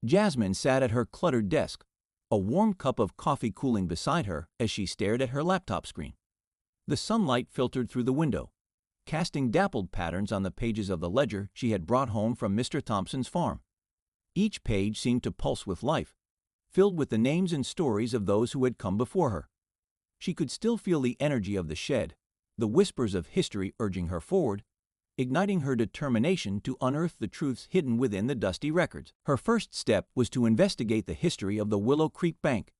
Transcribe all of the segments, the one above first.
Jasmine sat at her cluttered desk, a warm cup of coffee cooling beside her as she stared at her laptop screen. The sunlight filtered through the window, casting dappled patterns on the pages of the ledger she had brought home from Mr. Thompson's farm. Each page seemed to pulse with life, filled with the names and stories of those who had come before her. She could still feel the energy of the shed, the whispers of history urging her forward, igniting her determination to unearth the truths hidden within the dusty records. Her first step was to investigate the history of the Willow Creek Bank.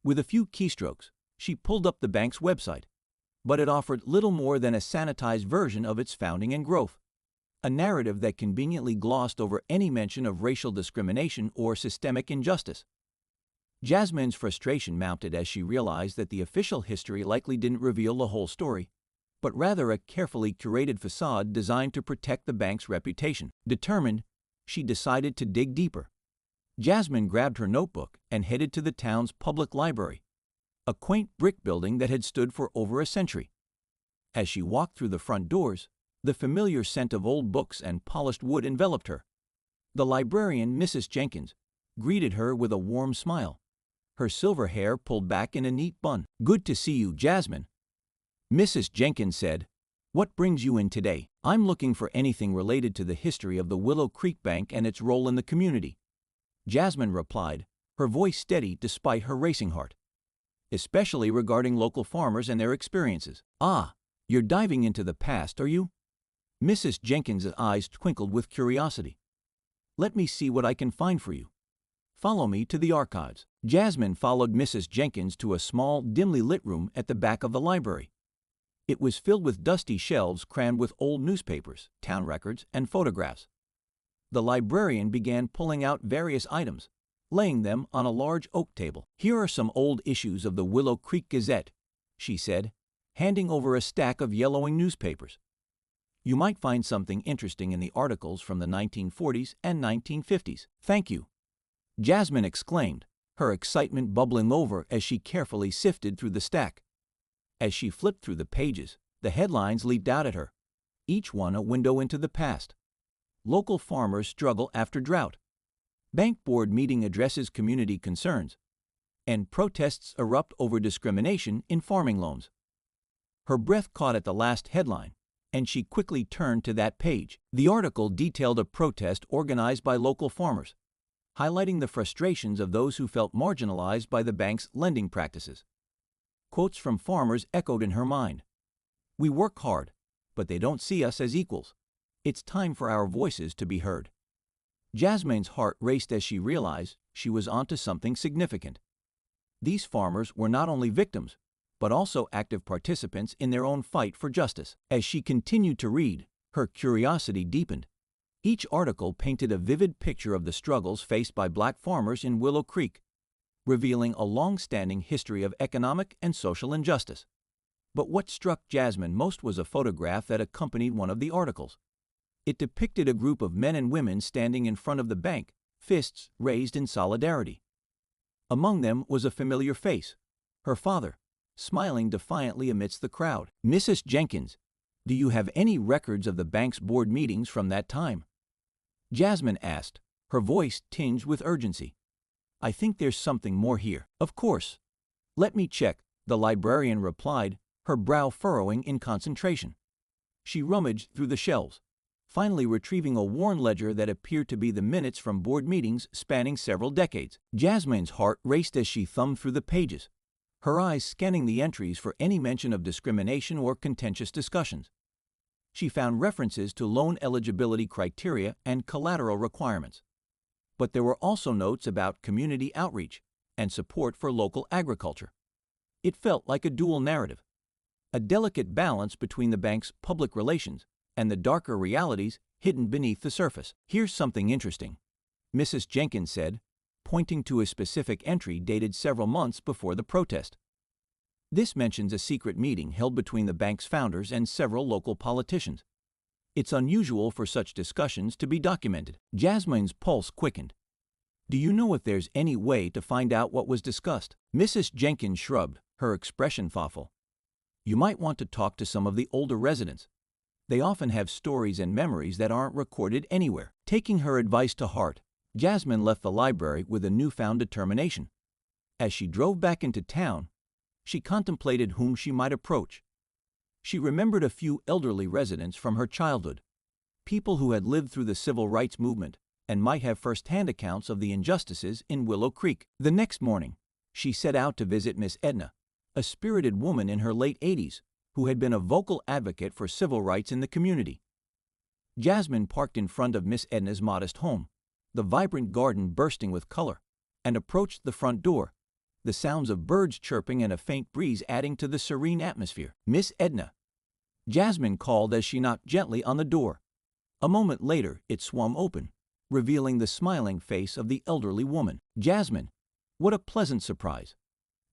With a few keystrokes, she pulled up the bank's website, but it offered little more than a sanitized version of its founding and growth, a narrative that conveniently glossed over any mention of racial discrimination or systemic injustice. Jasmine's frustration mounted as she realized that the official history likely didn't reveal the whole story, but rather a carefully curated facade designed to protect the bank's reputation. Determined, she decided to dig deeper. Jasmine grabbed her notebook and headed to the town's public library, a quaint brick building that had stood for over a century. As she walked through the front doors, the familiar scent of old books and polished wood enveloped her. The librarian, Mrs. Jenkins, greeted her with a warm smile, her silver hair pulled back in a neat bun. "Good to see you, Jasmine," Mrs. Jenkins said. "What brings you in today?" "I'm looking for anything related to the history of the Willow Creek Bank and its role in the community," Jasmine replied, her voice steady despite her racing heart. "Especially regarding local farmers and their experiences." "Ah, you're diving into the past, are you?" Mrs. Jenkins' eyes twinkled with curiosity. "Let me see what I can find for you. Follow me to the archives." Jasmine followed Mrs. Jenkins to a small, dimly lit room at the back of the library. It was filled with dusty shelves crammed with old newspapers, town records, and photographs. The librarian began pulling out various items, laying them on a large oak table. "Here are some old issues of the Willow Creek Gazette," she said, handing over a stack of yellowing newspapers. "You might find something interesting in the articles from the 1940s and 1950s. "Thank you," Jasmine exclaimed, her excitement bubbling over as she carefully sifted through the stack. As she flipped through the pages, the headlines leaped out at her, each one a window into the past. Local farmers struggle after drought. Bank board meeting addresses community concerns. And protests erupt over discrimination in farming loans. Her breath caught at the last headline, and she quickly turned to that page. The article detailed a protest organized by local farmers, highlighting the frustrations of those who felt marginalized by the bank's lending practices. Quotes from farmers echoed in her mind. "We work hard, but they don't see us as equals. It's time for our voices to be heard." Jasmine's heart raced as she realized she was onto something significant. These farmers were not only victims, but also active participants in their own fight for justice. As she continued to read, her curiosity deepened. Each article painted a vivid picture of the struggles faced by Black farmers in Willow Creek, revealing a long-standing history of economic and social injustice. But what struck Jasmine most was a photograph that accompanied one of the articles. It depicted a group of men and women standing in front of the bank, fists raised in solidarity. Among them was a familiar face, her father, smiling defiantly amidst the crowd. "Mrs. Jenkins, do you have any records of the bank's board meetings from that time?" Jasmine asked, her voice tinged with urgency. "I think there's something more here." "Of course. Let me check," the librarian replied, her brow furrowing in concentration. She rummaged through the shelves, finally retrieving a worn ledger that appeared to be the minutes from board meetings spanning several decades. Jasmine's heart raced as she thumbed through the pages, her eyes scanning the entries for any mention of discrimination or contentious discussions. She found references to loan eligibility criteria and collateral requirements. But there were also notes about community outreach and support for local agriculture. It felt like a dual narrative, a delicate balance between the bank's public relations and the darker realities hidden beneath the surface. "Here's something interesting," Mrs. Jenkins said, pointing to a specific entry dated several months before the protest. "This mentions a secret meeting held between the bank's founders and several local politicians. It's unusual for such discussions to be documented." Jasmine's pulse quickened. "Do you know if there's any way to find out what was discussed?" Mrs. Jenkins shrugged, her expression thoughtful. "You might want to talk to some of the older residents. They often have stories and memories that aren't recorded anywhere." Taking her advice to heart, Jasmine left the library with a newfound determination. As she drove back into town, she contemplated whom she might approach. She remembered a few elderly residents from her childhood, people who had lived through the civil rights movement and might have first-hand accounts of the injustices in Willow Creek. The next morning, she set out to visit Miss Edna, a spirited woman in her late 80s who had been a vocal advocate for civil rights in the community. Jasmine parked in front of Miss Edna's modest home, the vibrant garden bursting with color, and approached the front door, the sounds of birds chirping and a faint breeze adding to the serene atmosphere. "Miss Edna," Jasmine called as she knocked gently on the door. A moment later, it swung open, revealing the smiling face of the elderly woman. "Jasmine, what a pleasant surprise!"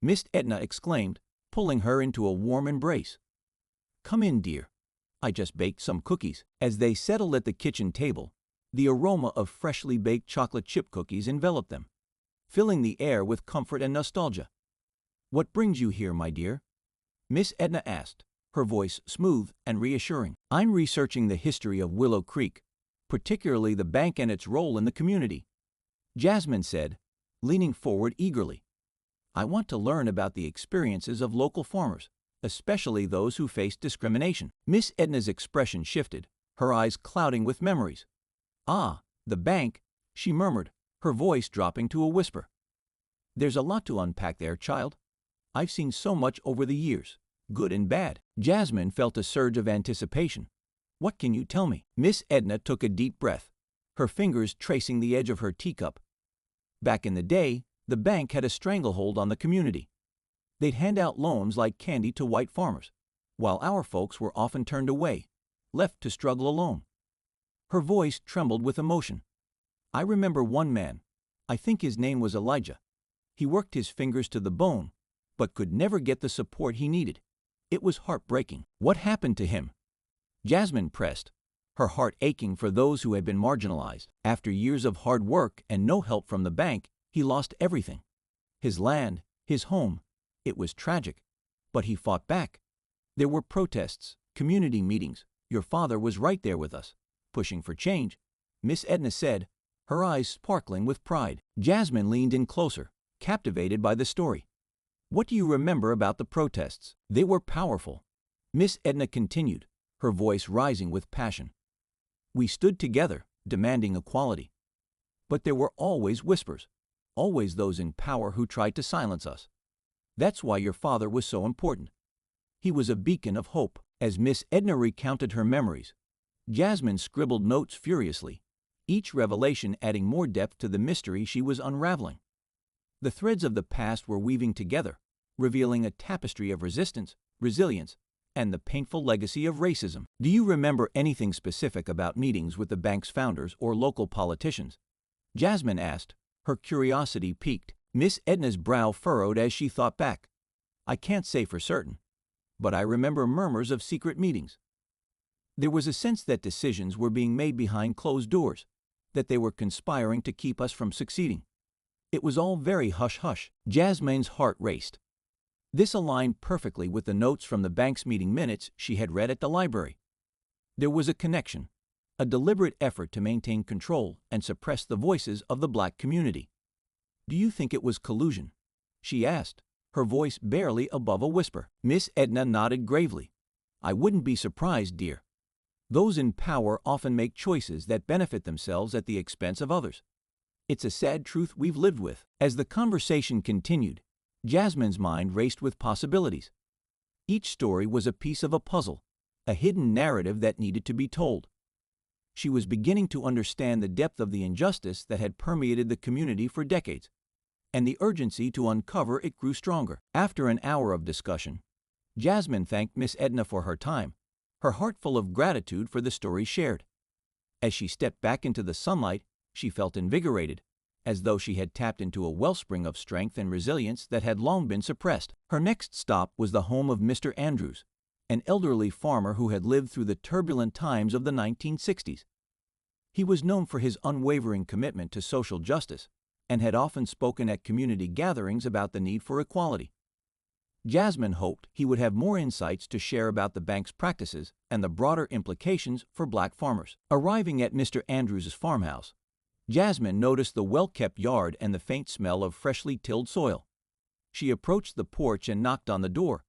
Miss Edna exclaimed, pulling her into a warm embrace. "Come in, dear. I just baked some cookies." As they settled at the kitchen table, the aroma of freshly baked chocolate chip cookies enveloped them, filling the air with comfort and nostalgia. "What brings you here, my dear?" Miss Edna asked, her voice smooth and reassuring. "I'm researching the history of Willow Creek, particularly the bank and its role in the community," Jasmine said, leaning forward eagerly. "I want to learn about the experiences of local farmers, especially those who face discrimination." Miss Edna's expression shifted, her eyes clouding with memories. "Ah, the bank," she murmured, her voice dropping to a whisper. "There's a lot to unpack there, child. I've seen so much over the years, good and bad." Jasmine felt a surge of anticipation. "What can you tell me?" Miss Edna took a deep breath, her fingers tracing the edge of her teacup. "Back in the day, the bank had a stranglehold on the community. They'd hand out loans like candy to white farmers, while our folks were often turned away, left to struggle alone." Her voice trembled with emotion. "I remember one man, I think his name was Elijah. He worked his fingers to the bone, but could never get the support he needed. It was heartbreaking." "What happened to him?" Jasmine pressed, her heart aching for those who had been marginalized. "After years of hard work and no help from the bank, he lost everything. His land, his home. It was tragic, but he fought back. There were protests, community meetings. Your father was right there with us, pushing for change," Miss Edna said, her eyes sparkling with pride. Jasmine leaned in closer, captivated by the story. "What do you remember about the protests?" "They were powerful," Miss Edna continued, her voice rising with passion. "We stood together, demanding equality. But there were always whispers, always those in power who tried to silence us. That's why your father was so important. He was a beacon of hope." As Miss Edna recounted her memories, Jasmine scribbled notes furiously, each revelation adding more depth to the mystery she was unraveling. The threads of the past were weaving together, revealing a tapestry of resistance, resilience, and the painful legacy of racism. "Do you remember anything specific about meetings with the bank's founders or local politicians?" Jasmine asked, her curiosity piqued. Miss Edna's brow furrowed as she thought back. "I can't say for certain, but I remember murmurs of secret meetings. There was a sense that decisions were being made behind closed doors, that they were conspiring to keep us from succeeding. It was all very hush-hush." Jasmine's heart raced. This aligned perfectly with the notes from the bank's meeting minutes she had read at the library. There was a connection, a deliberate effort to maintain control and suppress the voices of the Black community. "Do you think it was collusion?" she asked, her voice barely above a whisper. Miss Edna nodded gravely. "I wouldn't be surprised, dear. Those in power often make choices that benefit themselves at the expense of others. It's a sad truth we've lived with." As the conversation continued, Jasmine's mind raced with possibilities. Each story was a piece of a puzzle, a hidden narrative that needed to be told. She was beginning to understand the depth of the injustice that had permeated the community for decades, and the urgency to uncover it grew stronger. After an hour of discussion, Jasmine thanked Miss Edna for her time, her heart full of gratitude for the stories shared. As she stepped back into the sunlight, she felt invigorated, as though she had tapped into a wellspring of strength and resilience that had long been suppressed. Her next stop was the home of Mr. Andrews, an elderly farmer who had lived through the turbulent times of the 1960s. He was known for his unwavering commitment to social justice and had often spoken at community gatherings about the need for equality. Jasmine hoped he would have more insights to share about the bank's practices and the broader implications for Black farmers. Arriving at Mr. Andrews' farmhouse, Jasmine noticed the well-kept yard and the faint smell of freshly tilled soil. She approached the porch and knocked on the door.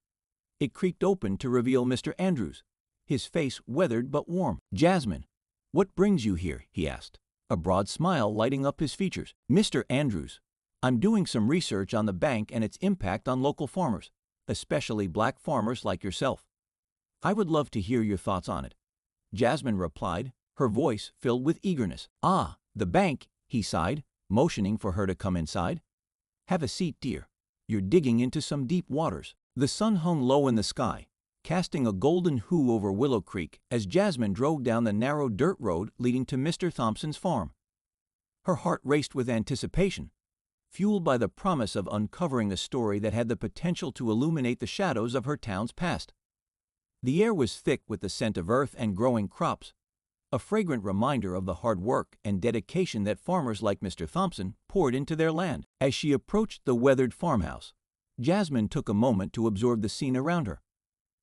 It creaked open to reveal Mr. Andrews, his face weathered but warm. "Jasmine, what brings you here?" he asked, a broad smile lighting up his features. "Mr. Andrews, I'm doing some research on the bank and its impact on local farmers, especially black farmers like yourself. I would love to hear your thoughts on it," Jasmine replied, her voice filled with eagerness. "Ah, the bank," he sighed, motioning for her to come inside. "Have a seat, dear. You're digging into some deep waters." The sun hung low in the sky, casting a golden hue over Willow Creek as Jasmine drove down the narrow dirt road leading to Mr. Thompson's farm. Her heart raced with anticipation, fueled by the promise of uncovering a story that had the potential to illuminate the shadows of her town's past. The air was thick with the scent of earth and growing crops, a fragrant reminder of the hard work and dedication that farmers like Mr. Thompson poured into their land. As she approached the weathered farmhouse, Jasmine took a moment to absorb the scene around her.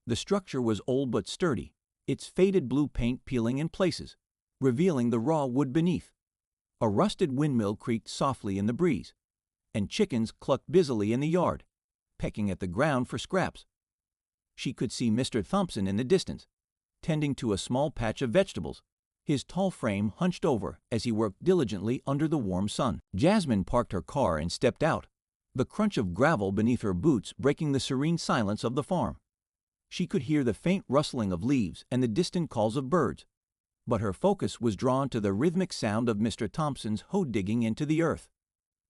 The structure was old but sturdy, its faded blue paint peeling in places, revealing the raw wood beneath. A rusted windmill creaked softly in the breeze, and chickens clucked busily in the yard, pecking at the ground for scraps. She could see Mr. Thompson in the distance, tending to a small patch of vegetables, his tall frame hunched over as he worked diligently under the warm sun. Jasmine parked her car and stepped out, the crunch of gravel beneath her boots breaking the serene silence of the farm. She could hear the faint rustling of leaves and the distant calls of birds, but her focus was drawn to the rhythmic sound of Mr. Thompson's hoe digging into the earth.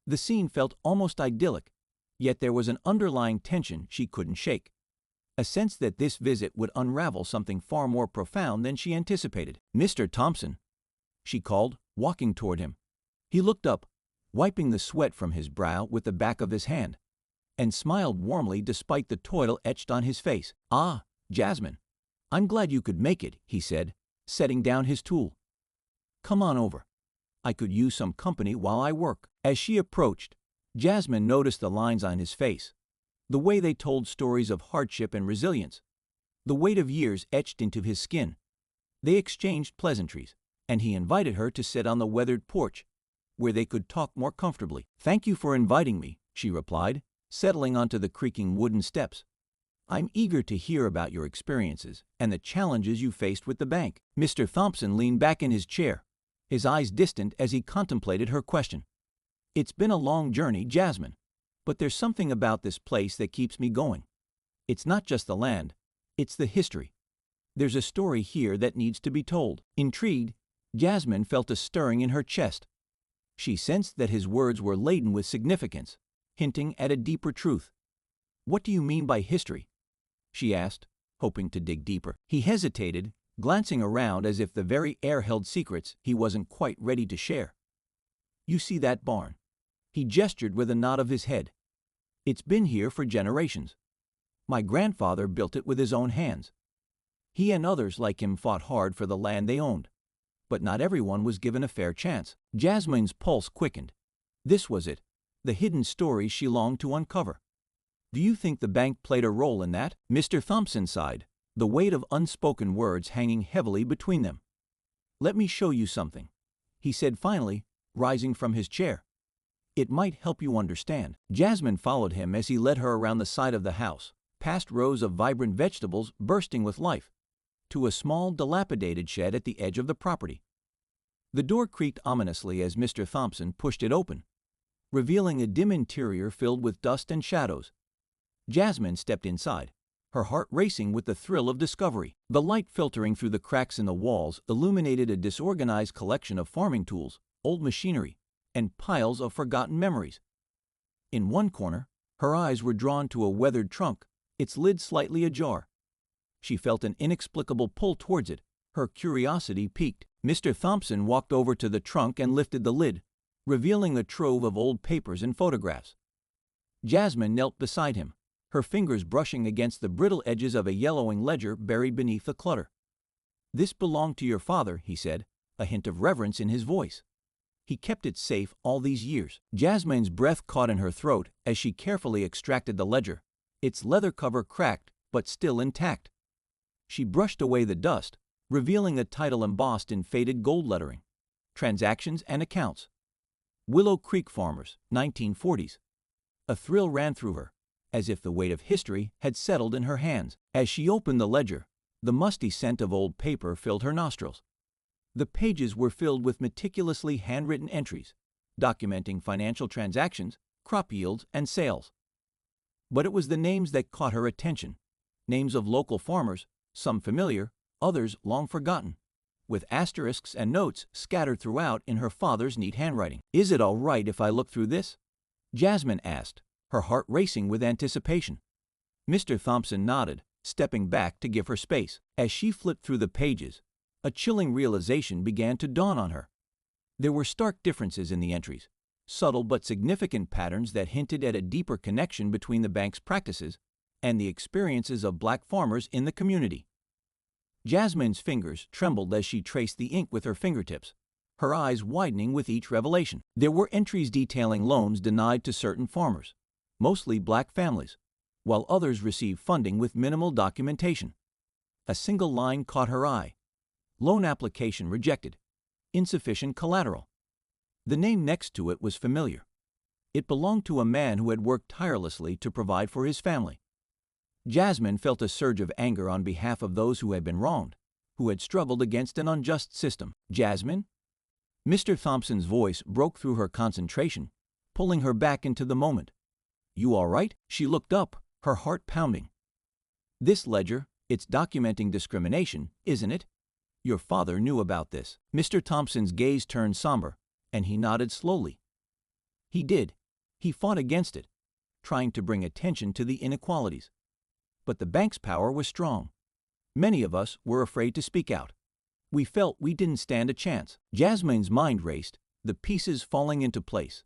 The scene felt almost idyllic, yet there was an underlying tension she couldn't shake, a sense that this visit would unravel something far more profound than she anticipated. "Mr. Thompson," she called, walking toward him. He looked up, wiping the sweat from his brow with the back of his hand, and smiled warmly despite the toil etched on his face. "Ah, Jasmine, I'm glad you could make it," he said, setting down his tool. "Come on over. I could use some company while I work." As she approached, Jasmine noticed the lines on his face, the way they told stories of hardship and resilience, the weight of years etched into his skin. They exchanged pleasantries, and he invited her to sit on the weathered porch, where they could talk more comfortably. "Thank you for inviting me," she replied, settling onto the creaking wooden steps. "I'm eager to hear about your experiences and the challenges you faced with the bank." Mr. Thompson leaned back in his chair, his eyes distant as he contemplated her question. "It's been a long journey, Jasmine, but there's something about this place that keeps me going. It's not just the land, it's the history. There's a story here that needs to be told." Intrigued, Jasmine felt a stirring in her chest. She sensed that his words were laden with significance, hinting at a deeper truth. "What do you mean by history?" she asked, hoping to dig deeper. He hesitated, glancing around as if the very air held secrets he wasn't quite ready to share. "You see that barn?" He gestured with a nod of his head. "It's been here for generations. My grandfather built it with his own hands. He and others like him fought hard for the land they owned, but not everyone was given a fair chance." Jasmine's pulse quickened. This was it, the hidden stories she longed to uncover. "Do you think the bank played a role in that?" Mr. Thompson sighed, the weight of unspoken words hanging heavily between them. "Let me show you something," he said finally, rising from his chair. "It might help you understand." Jasmine followed him as he led her around the side of the house, past rows of vibrant vegetables bursting with life, to a small, dilapidated shed at the edge of the property. The door creaked ominously as Mr. Thompson pushed it open, revealing a dim interior filled with dust and shadows. Jasmine stepped inside, her heart racing with the thrill of discovery. The light filtering through the cracks in the walls illuminated a disorganized collection of farming tools, old machinery, and piles of forgotten memories. In one corner, her eyes were drawn to a weathered trunk, its lid slightly ajar. She felt an inexplicable pull towards it, her curiosity piqued. Mr. Thompson walked over to the trunk and lifted the lid, revealing a trove of old papers and photographs. Jasmine knelt beside him, her fingers brushing against the brittle edges of a yellowing ledger buried beneath the clutter. "This belonged to your father," he said, a hint of reverence in his voice. "He kept it safe all these years." Jasmine's breath caught in her throat as she carefully extracted the ledger, its leather cover cracked but still intact. She brushed away the dust, revealing a title embossed in faded gold lettering: "Transactions and Accounts." Willow Creek Farmers, 1940s. A thrill ran through her, as if the weight of history had settled in her hands. As she opened the ledger, the musty scent of old paper filled her nostrils. The pages were filled with meticulously handwritten entries, documenting financial transactions, crop yields, and sales. But it was the names that caught her attention, names of local farmers, some familiar, others long forgotten, with asterisks and notes scattered throughout in her father's neat handwriting. "Is it all right if I look through this?" Jasmine asked, her heart racing with anticipation. Mr. Thompson nodded, stepping back to give her space. As she flipped through the pages, a chilling realization began to dawn on her. There were stark differences in the entries, subtle but significant patterns that hinted at a deeper connection between the bank's practices and the experiences of black farmers in the community. Jasmine's fingers trembled as she traced the ink with her fingertips, her eyes widening with each revelation. There were entries detailing loans denied to certain farmers, mostly black families, while others received funding with minimal documentation. A single line caught her eye. Loan application rejected. Insufficient collateral. The name next to it was familiar. It belonged to a man who had worked tirelessly to provide for his family. Jasmine felt a surge of anger on behalf of those who had been wronged, who had struggled against an unjust system. "Jasmine?" Mr. Thompson's voice broke through her concentration, pulling her back into the moment. "You all right?" She looked up, her heart pounding. "This ledger, it's documenting discrimination, isn't it? Your father knew about this." Mr. Thompson's gaze turned somber, and he nodded slowly. "He did. He fought against it, trying to bring attention to the inequalities. But the bank's power was strong. Many of us were afraid to speak out. We felt we didn't stand a chance." Jasmine's mind raced, the pieces falling into place.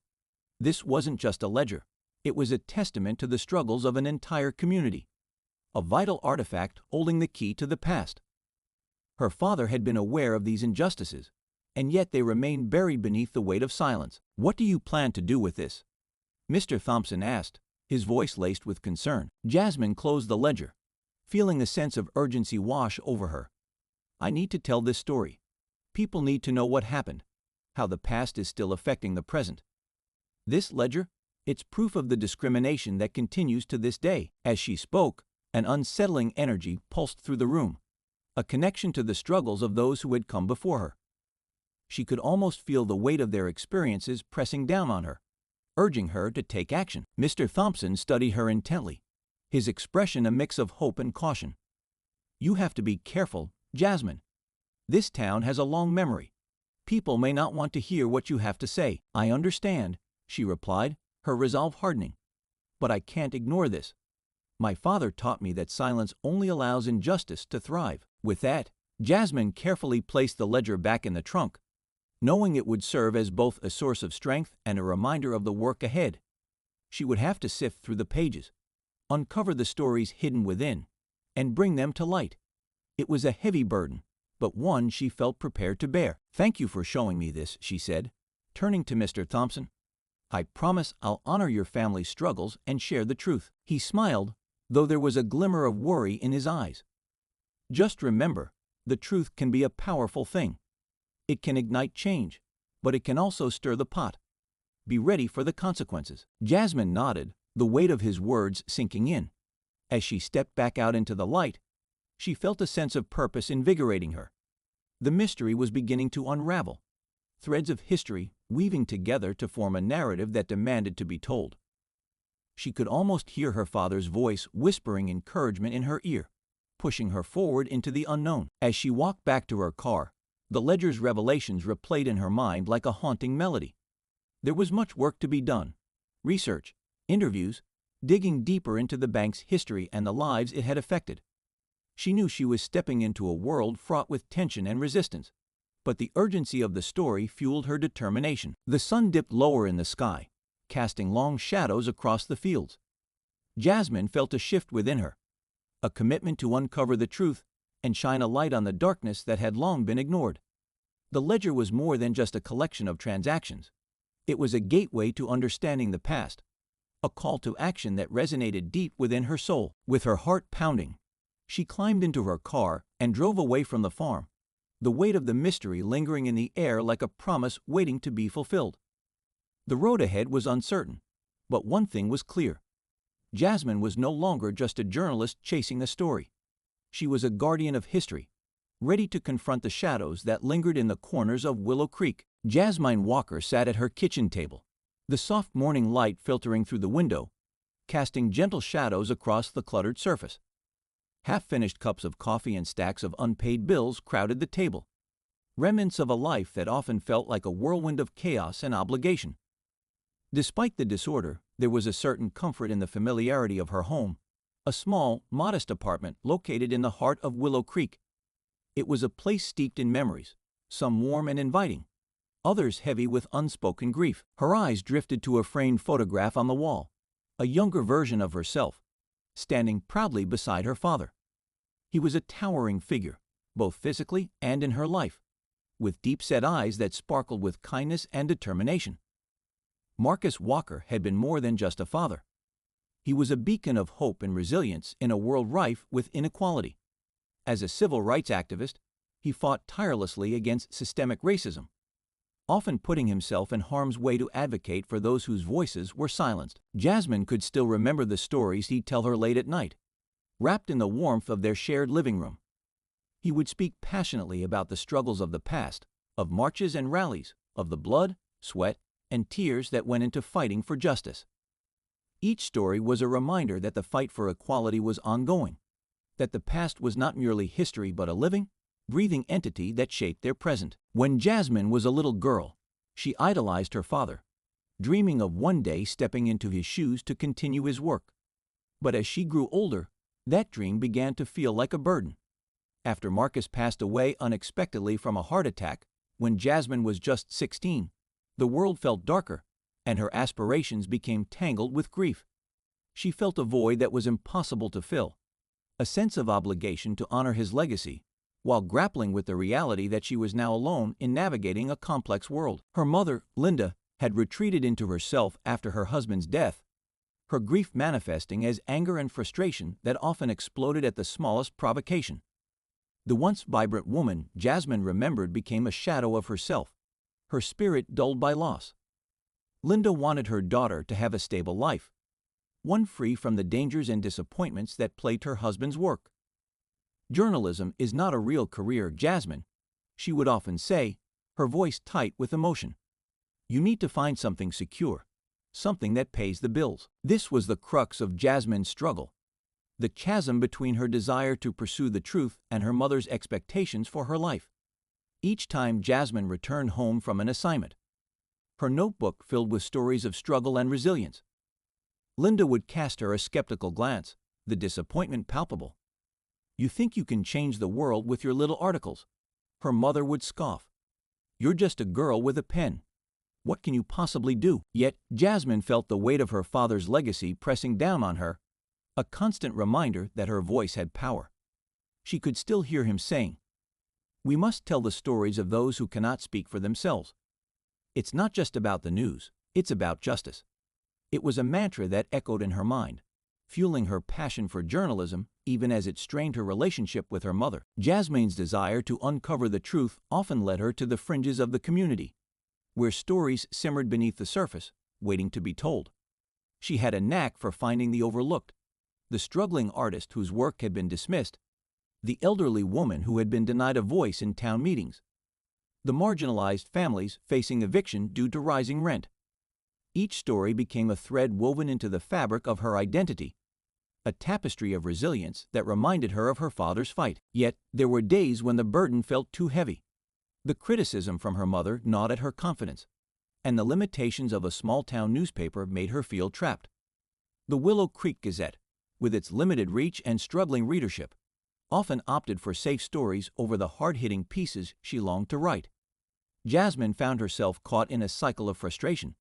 This wasn't just a ledger. It was a testament to the struggles of an entire community, a vital artifact holding the key to the past. Her father had been aware of these injustices, and yet they remained buried beneath the weight of silence. "What do you plan to do with this?" Mr. Thompson asked, his voice laced with concern. Jasmine closed the ledger, feeling a sense of urgency wash over her. "I need to tell this story. People need to know what happened, how the past is still affecting the present. This ledger, it's proof of the discrimination that continues to this day." As she spoke, an unsettling energy pulsed through the room, a connection to the struggles of those who had come before her. She could almost feel the weight of their experiences pressing down on her, urging her to take action. Mr. Thompson studied her intently, his expression a mix of hope and caution. "You have to be careful, Jasmine. This town has a long memory. People may not want to hear what you have to say." "I understand," she replied, her resolve hardening. "But I can't ignore this. My father taught me that silence only allows injustice to thrive." With that, Jasmine carefully placed the ledger back in the trunk, knowing it would serve as both a source of strength and a reminder of the work ahead. She would have to sift through the pages, uncover the stories hidden within, and bring them to light. It was a heavy burden, but one she felt prepared to bear. "Thank you for showing me this," she said, turning to Mr. Thompson. "I promise I'll honor your family's struggles and share the truth." He smiled, though there was a glimmer of worry in his eyes. "Just remember, the truth can be a powerful thing. It can ignite change, but it can also stir the pot. Be ready for the consequences." Jasmine nodded, the weight of his words sinking in. As she stepped back out into the light, she felt a sense of purpose invigorating her. The mystery was beginning to unravel, threads of history weaving together to form a narrative that demanded to be told. She could almost hear her father's voice whispering encouragement in her ear, pushing her forward into the unknown. As she walked back to her car, the ledger's revelations replayed in her mind like a haunting melody. There was much work to be done: research, interviews, digging deeper into the bank's history and the lives it had affected. She knew she was stepping into a world fraught with tension and resistance, but the urgency of the story fueled her determination. The sun dipped lower in the sky, casting long shadows across the fields. Jasmine felt a shift within her, a commitment to uncover the truth and shine a light on the darkness that had long been ignored. The ledger was more than just a collection of transactions. It was a gateway to understanding the past, a call to action that resonated deep within her soul. With her heart pounding, she climbed into her car and drove away from the farm, the weight of the mystery lingering in the air like a promise waiting to be fulfilled. The road ahead was uncertain, but one thing was clear. Jasmine was no longer just a journalist chasing a story. She was a guardian of history, ready to confront the shadows that lingered in the corners of Willow Creek. Jasmine Walker sat at her kitchen table, the soft morning light filtering through the window, casting gentle shadows across the cluttered surface. Half-finished cups of coffee and stacks of unpaid bills crowded the table, remnants of a life that often felt like a whirlwind of chaos and obligation. Despite the disorder, there was a certain comfort in the familiarity of her home, a small, modest apartment located in the heart of Willow Creek. It was a place steeped in memories, some warm and inviting, others heavy with unspoken grief. Her eyes drifted to a framed photograph on the wall, a younger version of herself, standing proudly beside her father. He was a towering figure, both physically and in her life, with deep-set eyes that sparkled with kindness and determination. Marcus Walker had been more than just a father. He was a beacon of hope and resilience in a world rife with inequality. As a civil rights activist, he fought tirelessly against systemic racism, often putting himself in harm's way to advocate for those whose voices were silenced. Jasmine could still remember the stories he'd tell her late at night, wrapped in the warmth of their shared living room. He would speak passionately about the struggles of the past, of marches and rallies, of the blood, sweat, and tears that went into fighting for justice. Each story was a reminder that the fight for equality was ongoing, that the past was not merely history but a living, breathing entity that shaped their present. When Jasmine was a little girl, she idolized her father, dreaming of one day stepping into his shoes to continue his work. But as she grew older, that dream began to feel like a burden. After Marcus passed away unexpectedly from a heart attack, when Jasmine was just 16, the world felt darker, and her aspirations became tangled with grief. She felt a void that was impossible to fill, a sense of obligation to honor his legacy, while grappling with the reality that she was now alone in navigating a complex world. Her mother, Linda, had retreated into herself after her husband's death, her grief manifesting as anger and frustration that often exploded at the smallest provocation. The once vibrant woman Jasmine remembered became a shadow of herself, her spirit dulled by loss. Linda wanted her daughter to have a stable life, one free from the dangers and disappointments that plagued her husband's work. Journalism is not a real career, Jasmine, she would often say, her voice tight with emotion. You need to find something secure, something that pays the bills. This was the crux of Jasmine's struggle, the chasm between her desire to pursue the truth and her mother's expectations for her life. Each time Jasmine returned home from an assignment, her notebook filled with stories of struggle and resilience. Linda would cast her a skeptical glance, the disappointment palpable. You think you can change the world with your little articles? Her mother would scoff. You're just a girl with a pen. What can you possibly do? Yet Jasmine felt the weight of her father's legacy pressing down on her, a constant reminder that her voice had power. She could still hear him saying, "We must tell the stories of those who cannot speak for themselves. It's not just about the news, it's about justice." It was a mantra that echoed in her mind, fueling her passion for journalism even as it strained her relationship with her mother. Jasmine's desire to uncover the truth often led her to the fringes of the community, where stories simmered beneath the surface, waiting to be told. She had a knack for finding the overlooked, the struggling artist whose work had been dismissed, the elderly woman who had been denied a voice in town meetings, the marginalized families facing eviction due to rising rent. Each story became a thread woven into the fabric of her identity, a tapestry of resilience that reminded her of her father's fight. Yet there were days when the burden felt too heavy. The criticism from her mother gnawed at her confidence, and the limitations of a small-town newspaper made her feel trapped. The Willow Creek Gazette, with its limited reach and struggling readership, often opted for safe stories over the hard-hitting pieces she longed to write. Jasmine found herself caught in a cycle of frustration,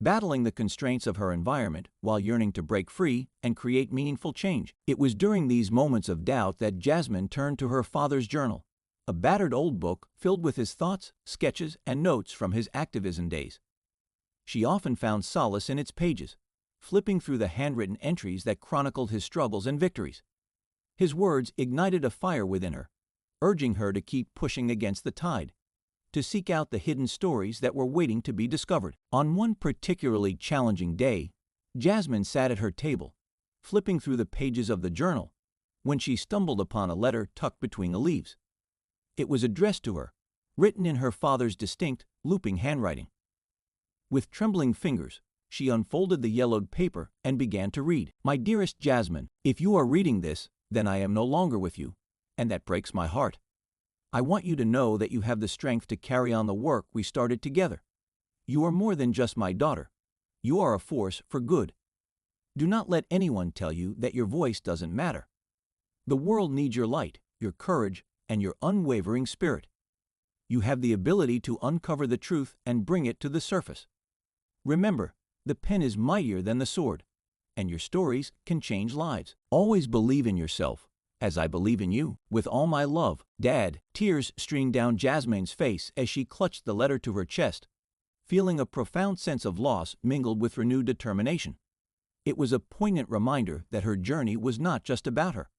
battling the constraints of her environment while yearning to break free and create meaningful change. It was during these moments of doubt that Jasmine turned to her father's journal, a battered old book filled with his thoughts, sketches, and notes from his activism days. She often found solace in its pages, flipping through the handwritten entries that chronicled his struggles and victories. His words ignited a fire within her, urging her to keep pushing against the tide, to seek out the hidden stories that were waiting to be discovered. On one particularly challenging day, Jasmine sat at her table, flipping through the pages of the journal, when she stumbled upon a letter tucked between the leaves. It was addressed to her, written in her father's distinct, looping handwriting. With trembling fingers, she unfolded the yellowed paper and began to read. "My dearest Jasmine, if you are reading this, then I am no longer with you, and that breaks my heart. I want you to know that you have the strength to carry on the work we started together. You are more than just my daughter. You are a force for good. Do not let anyone tell you that your voice doesn't matter. The world needs your light, your courage, and your unwavering spirit. You have the ability to uncover the truth and bring it to the surface. Remember, the pen is mightier than the sword, and your stories can change lives. Always believe in yourself, as I believe in you. With all my love, Dad." Tears streamed down Jasmine's face as she clutched the letter to her chest, feeling a profound sense of loss mingled with renewed determination. It was a poignant reminder that her journey was not just about her.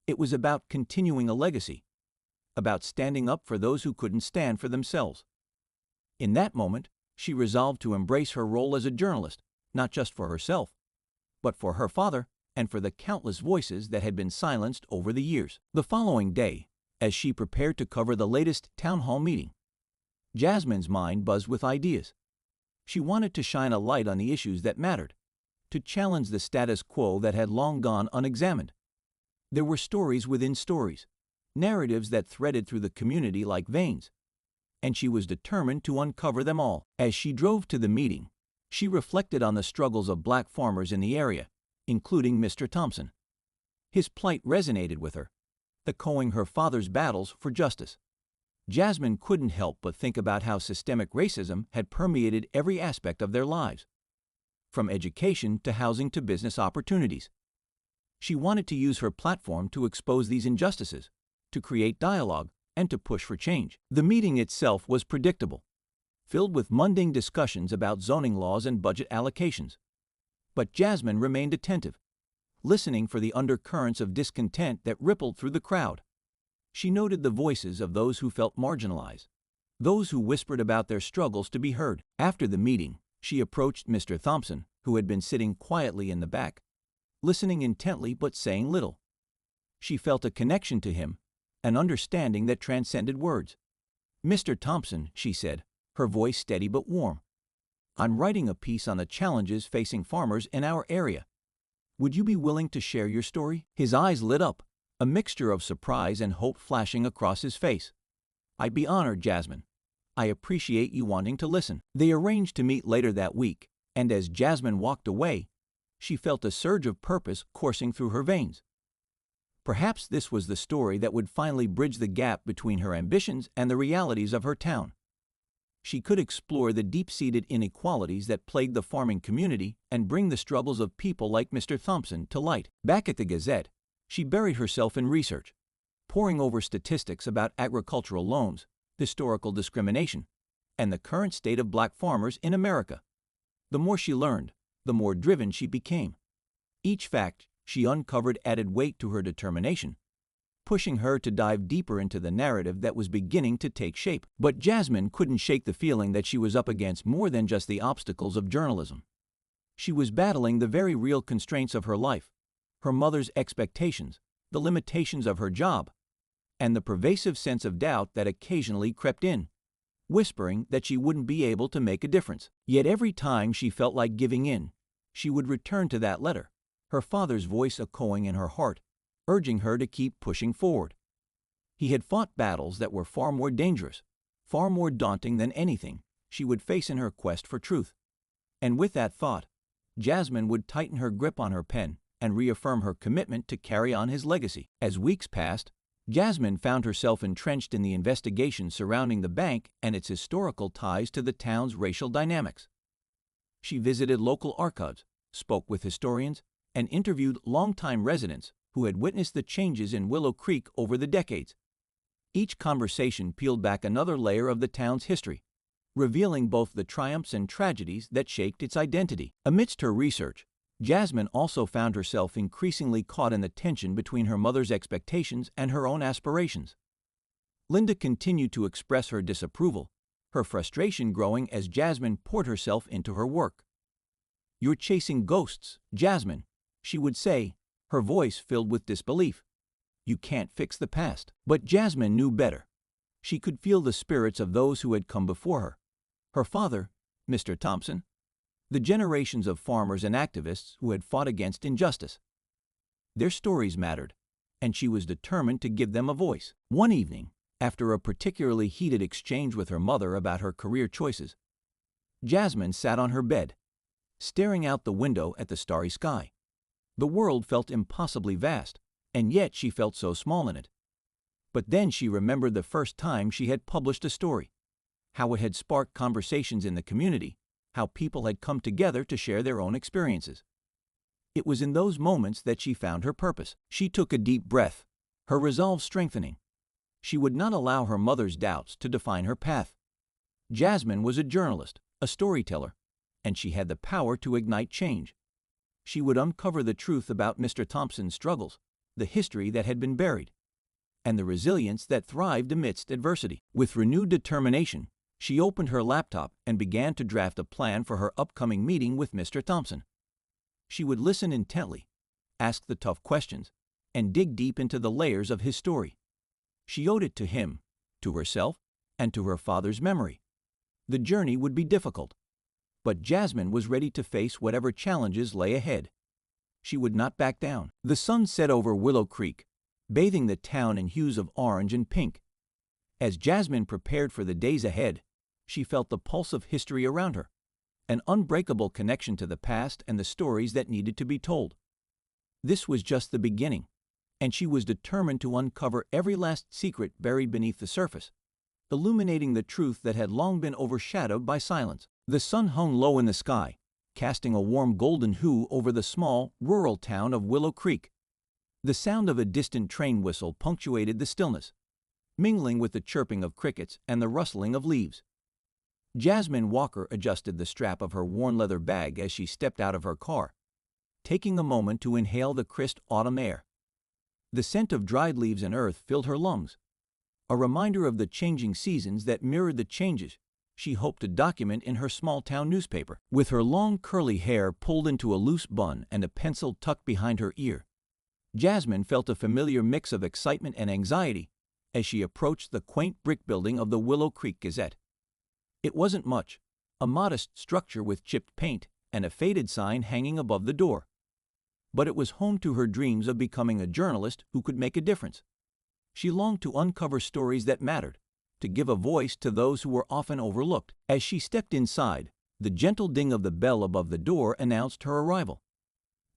It was about continuing a legacy, about standing up for those who couldn't stand for themselves. In that moment, she resolved to embrace her role as a journalist, not just for herself, but for her father and for the countless voices that had been silenced over the years. The following day, as she prepared to cover the latest town hall meeting, Jasmine's mind buzzed with ideas. She wanted to shine a light on the issues that mattered, to challenge the status quo that had long gone unexamined. There were stories within stories, narratives that threaded through the community like veins, and she was determined to uncover them all. As she drove to the meeting, she reflected on the struggles of black farmers in the area, including Mr. Thompson. His plight resonated with her, echoing her father's battles for justice. Jasmine couldn't help but think about how systemic racism had permeated every aspect of their lives, from education to housing to business opportunities. She wanted to use her platform to expose these injustices, to create dialogue, and to push for change. The meeting itself was predictable, filled with mundane discussions about zoning laws and budget allocations. But Jasmine remained attentive, listening for the undercurrents of discontent that rippled through the crowd. She noted the voices of those who felt marginalized, those who whispered about their struggles to be heard. After the meeting, she approached Mr. Thompson, who had been sitting quietly in the back, listening intently but saying little. She felt a connection to him, an understanding that transcended words. "Mr. Thompson," she said, her voice steady but warm, "I'm writing a piece on the challenges facing farmers in our area. Would you be willing to share your story?" His eyes lit up, a mixture of surprise and hope flashing across his face. "I'd be honored, Jasmine. I appreciate you wanting to listen." They arranged to meet later that week, and as Jasmine walked away, she felt a surge of purpose coursing through her veins. Perhaps this was the story that would finally bridge the gap between her ambitions and the realities of her town. She could explore the deep-seated inequalities that plagued the farming community and bring the struggles of people like Mr. Thompson to light. Back at the Gazette, she buried herself in research, poring over statistics about agricultural loans, historical discrimination, and the current state of black farmers in America. The more she learned, the more driven she became. Each fact she uncovered added weight to her determination, pushing her to dive deeper into the narrative that was beginning to take shape. But Jasmine couldn't shake the feeling that she was up against more than just the obstacles of journalism. She was battling the very real constraints of her life, her mother's expectations, the limitations of her job, and the pervasive sense of doubt that occasionally crept in, whispering that she wouldn't be able to make a difference. Yet every time she felt like giving in, she would return to that letter, her father's voice echoing in her heart, urging her to keep pushing forward. He had fought battles that were far more dangerous, far more daunting than anything she would face in her quest for truth. And with that thought, Jasmine would tighten her grip on her pen and reaffirm her commitment to carry on his legacy. As weeks passed, Jasmine found herself entrenched in the investigation surrounding the bank and its historical ties to the town's racial dynamics. She visited local archives, spoke with historians, and interviewed longtime residents who had witnessed the changes in Willow Creek over the decades. Each conversation peeled back another layer of the town's history, revealing both the triumphs and tragedies that shaped its identity. Amidst her research, Jasmine also found herself increasingly caught in the tension between her mother's expectations and her own aspirations. Linda continued to express her disapproval, her frustration growing as Jasmine poured herself into her work. "You're chasing ghosts, Jasmine," she would say, her voice filled with disbelief. "You can't fix the past." But Jasmine knew better. She could feel the spirits of those who had come before her. Her father, Mr. Thompson, the generations of farmers and activists who had fought against injustice. Their stories mattered, and she was determined to give them a voice. One evening, after a particularly heated exchange with her mother about her career choices, Jasmine sat on her bed, staring out the window at the starry sky. The world felt impossibly vast, and yet she felt so small in it. But then she remembered the first time she had published a story, how it had sparked conversations in the community, how people had come together to share their own experiences. It was in those moments that she found her purpose. She took a deep breath, her resolve strengthening. She would not allow her mother's doubts to define her path. Jasmine was a journalist, a storyteller, and she had the power to ignite change. She would uncover the truth about Mr. Thompson's struggles, the history that had been buried, and the resilience that thrived amidst adversity. With renewed determination, she opened her laptop and began to draft a plan for her upcoming meeting with Mr. Thompson. She would listen intently, ask the tough questions, and dig deep into the layers of his story. She owed it to him, to herself, and to her father's memory. The journey would be difficult, but Jasmine was ready to face whatever challenges lay ahead. She would not back down. The sun set over Willow Creek, bathing the town in hues of orange and pink. As Jasmine prepared for the days ahead, she felt the pulse of history around her, an unbreakable connection to the past and the stories that needed to be told. This was just the beginning, and she was determined to uncover every last secret buried beneath the surface, illuminating the truth that had long been overshadowed by silence. The sun hung low in the sky, casting a warm golden hue over the small, rural town of Willow Creek. The sound of a distant train whistle punctuated the stillness, mingling with the chirping of crickets and the rustling of leaves. Jasmine Walker adjusted the strap of her worn leather bag as she stepped out of her car, taking a moment to inhale the crisp autumn air. The scent of dried leaves and earth filled her lungs, a reminder of the changing seasons that mirrored the changes she hoped to document in her small-town newspaper. With her long curly hair pulled into a loose bun and a pencil tucked behind her ear, Jasmine felt a familiar mix of excitement and anxiety as she approached the quaint brick building of the Willow Creek Gazette. It wasn't much, a modest structure with chipped paint and a faded sign hanging above the door. But it was home to her dreams of becoming a journalist who could make a difference. She longed to uncover stories that mattered, to give a voice to those who were often overlooked. As she stepped inside, the gentle ding of the bell above the door announced her arrival.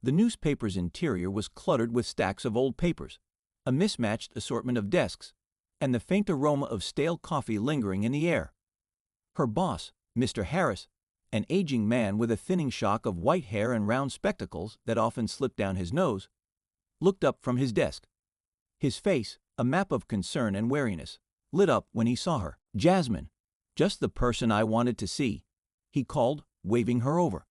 The newspaper's interior was cluttered with stacks of old papers, a mismatched assortment of desks, and the faint aroma of stale coffee lingering in the air. Her boss, Mr. Harris, an aging man with a thinning shock of white hair and round spectacles that often slipped down his nose, looked up from his desk. His face, a map of concern and wariness, lit up when he saw her. "Jasmine, just the person I wanted to see," he called, waving her over.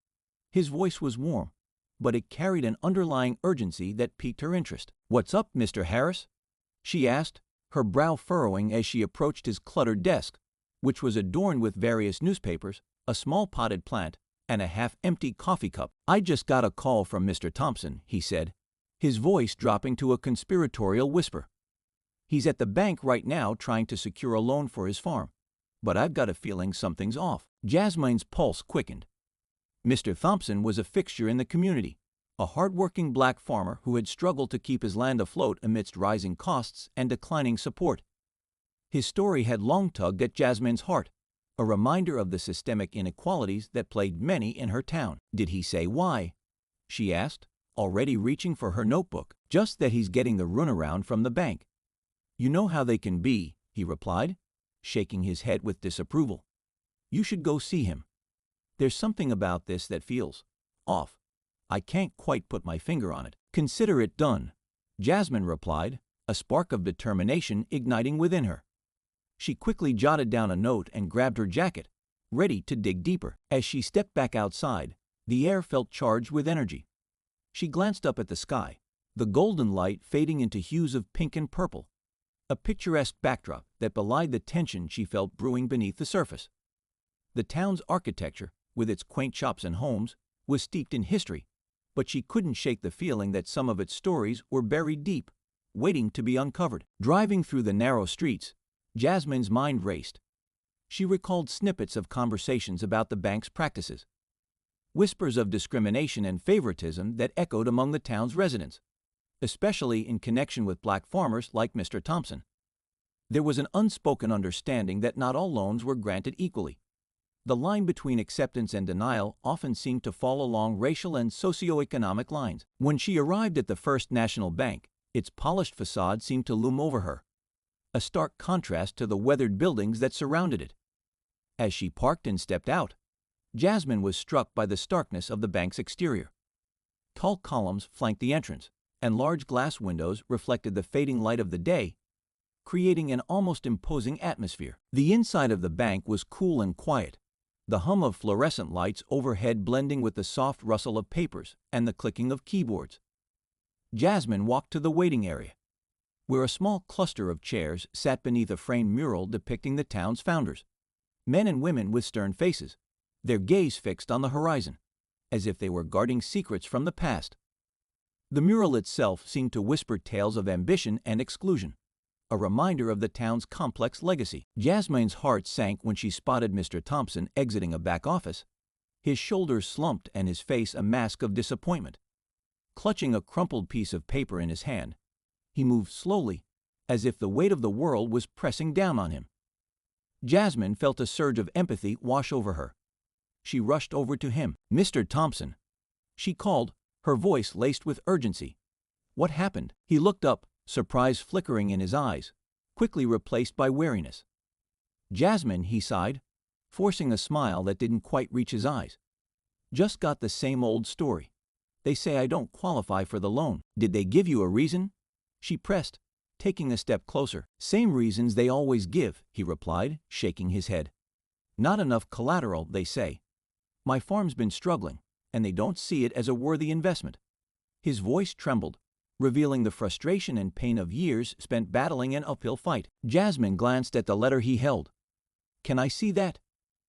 His voice was warm, but it carried an underlying urgency that piqued her interest. "What's up, Mr. Harris?" she asked, her brow furrowing as she approached his cluttered desk, which was adorned with various newspapers, a small potted plant, and a half-empty coffee cup. "I just got a call from Mr. Thompson," he said, his voice dropping to a conspiratorial whisper. "He's at the bank right now trying to secure a loan for his farm, but I've got a feeling something's off." Jasmine's pulse quickened. Mr. Thompson was a fixture in the community, a hard-working black farmer who had struggled to keep his land afloat amidst rising costs and declining support. His story had long tugged at Jasmine's heart, a reminder of the systemic inequalities that plagued many in her town. "Did he say why?" she asked, already reaching for her notebook. "Just that he's getting the runaround from the bank. You know how they can be," he replied, shaking his head with disapproval. "You should go see him. There's something about this that feels off. I can't quite put my finger on it." "Consider it done," Jasmine replied, a spark of determination igniting within her. She quickly jotted down a note and grabbed her jacket, ready to dig deeper. As she stepped back outside, the air felt charged with energy. She glanced up at the sky, the golden light fading into hues of pink and purple. a picturesque backdrop that belied the tension she felt brewing beneath the surface. The town's architecture, with its quaint shops and homes, was steeped in history, but she couldn't shake the feeling that some of its stories were buried deep, waiting to be uncovered. Driving through the narrow streets, Jasmine's mind raced. She recalled snippets of conversations about the bank's practices, whispers of discrimination and favoritism that echoed among the town's residents, especially in connection with black farmers like Mr. Thompson. There was an unspoken understanding that not all loans were granted equally. The line between acceptance and denial often seemed to fall along racial and socioeconomic lines. When she arrived at the First National Bank, its polished facade seemed to loom over her, a stark contrast to the weathered buildings that surrounded it. As she parked and stepped out, Jasmine was struck by the starkness of the bank's exterior. Tall columns flanked the entrance, and large glass windows reflected the fading light of the day, creating an almost imposing atmosphere. The inside of the bank was cool and quiet, the hum of fluorescent lights overhead blending with the soft rustle of papers and the clicking of keyboards. Jasmine walked to the waiting area, where a small cluster of chairs sat beneath a framed mural depicting the town's founders, men and women with stern faces, their gaze fixed on the horizon, as if they were guarding secrets from the past. The mural itself seemed to whisper tales of ambition and exclusion, a reminder of the town's complex legacy. Jasmine's heart sank when she spotted Mr. Thompson exiting a back office, his shoulders slumped and his face a mask of disappointment. Clutching a crumpled piece of paper in his hand, he moved slowly, as if the weight of the world was pressing down on him. Jasmine felt a surge of empathy wash over her. She rushed over to him. "Mr. Thompson," she called, her voice laced with urgency. "What happened?" He looked up, surprise flickering in his eyes, quickly replaced by wariness. "Jasmine," he sighed, forcing a smile that didn't quite reach his eyes. "Just got the same old story. They say I don't qualify for the loan. Did they give you a reason?" She pressed, taking a step closer. "Same reasons they always give," he replied, shaking his head. "Not enough collateral, they say. My farm's been struggling, and they don't see it as a worthy investment." His voice trembled, revealing the frustration and pain of years spent battling an uphill fight. Jasmine glanced at the letter he held. "Can I see that?"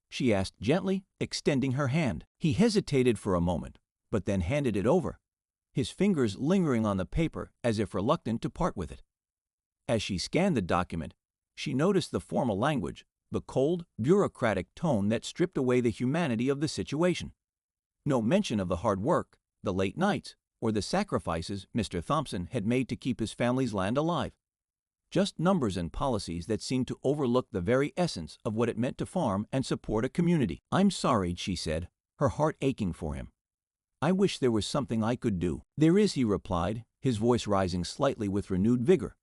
she asked gently, extending her hand. He hesitated for a moment, but then handed it over, his fingers lingering on the paper as if reluctant to part with it. As she scanned the document, she noticed the formal language, the cold, bureaucratic tone that stripped away the humanity of the situation. No mention of the hard work, the late nights, or the sacrifices Mr. Thompson had made to keep his family's land alive. Just numbers and policies that seemed to overlook the very essence of what it meant to farm and support a community. "I'm sorry," she said, her heart aching for him. "I wish there was something I could do." "There is," he replied, his voice rising slightly with renewed vigor.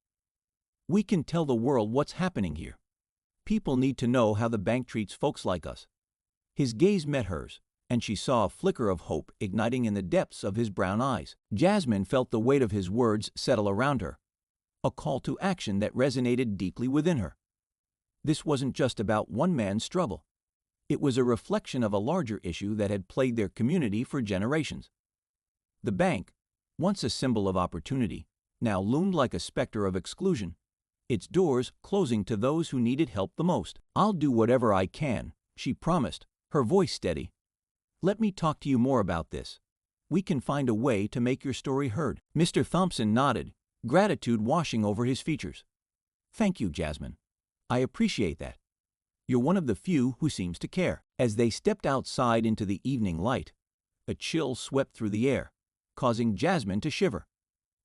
"We can tell the world what's happening here. People need to know how the bank treats folks like us." His gaze met hers, and she saw a flicker of hope igniting in the depths of his brown eyes. Jasmine felt the weight of his words settle around her, a call to action that resonated deeply within her. This wasn't just about one man's struggle. It was a reflection of a larger issue that had plagued their community for generations. The bank, once a symbol of opportunity, now loomed like a specter of exclusion, its doors closing to those who needed help the most. "I'll do whatever I can," she promised, her voice steady. "Let me talk to you more about this. We can find a way to make your story heard." Mr. Thompson nodded, gratitude washing over his features. "Thank you, Jasmine. I appreciate that. You're one of the few who seems to care." As they stepped outside into the evening light, a chill swept through the air, causing Jasmine to shiver.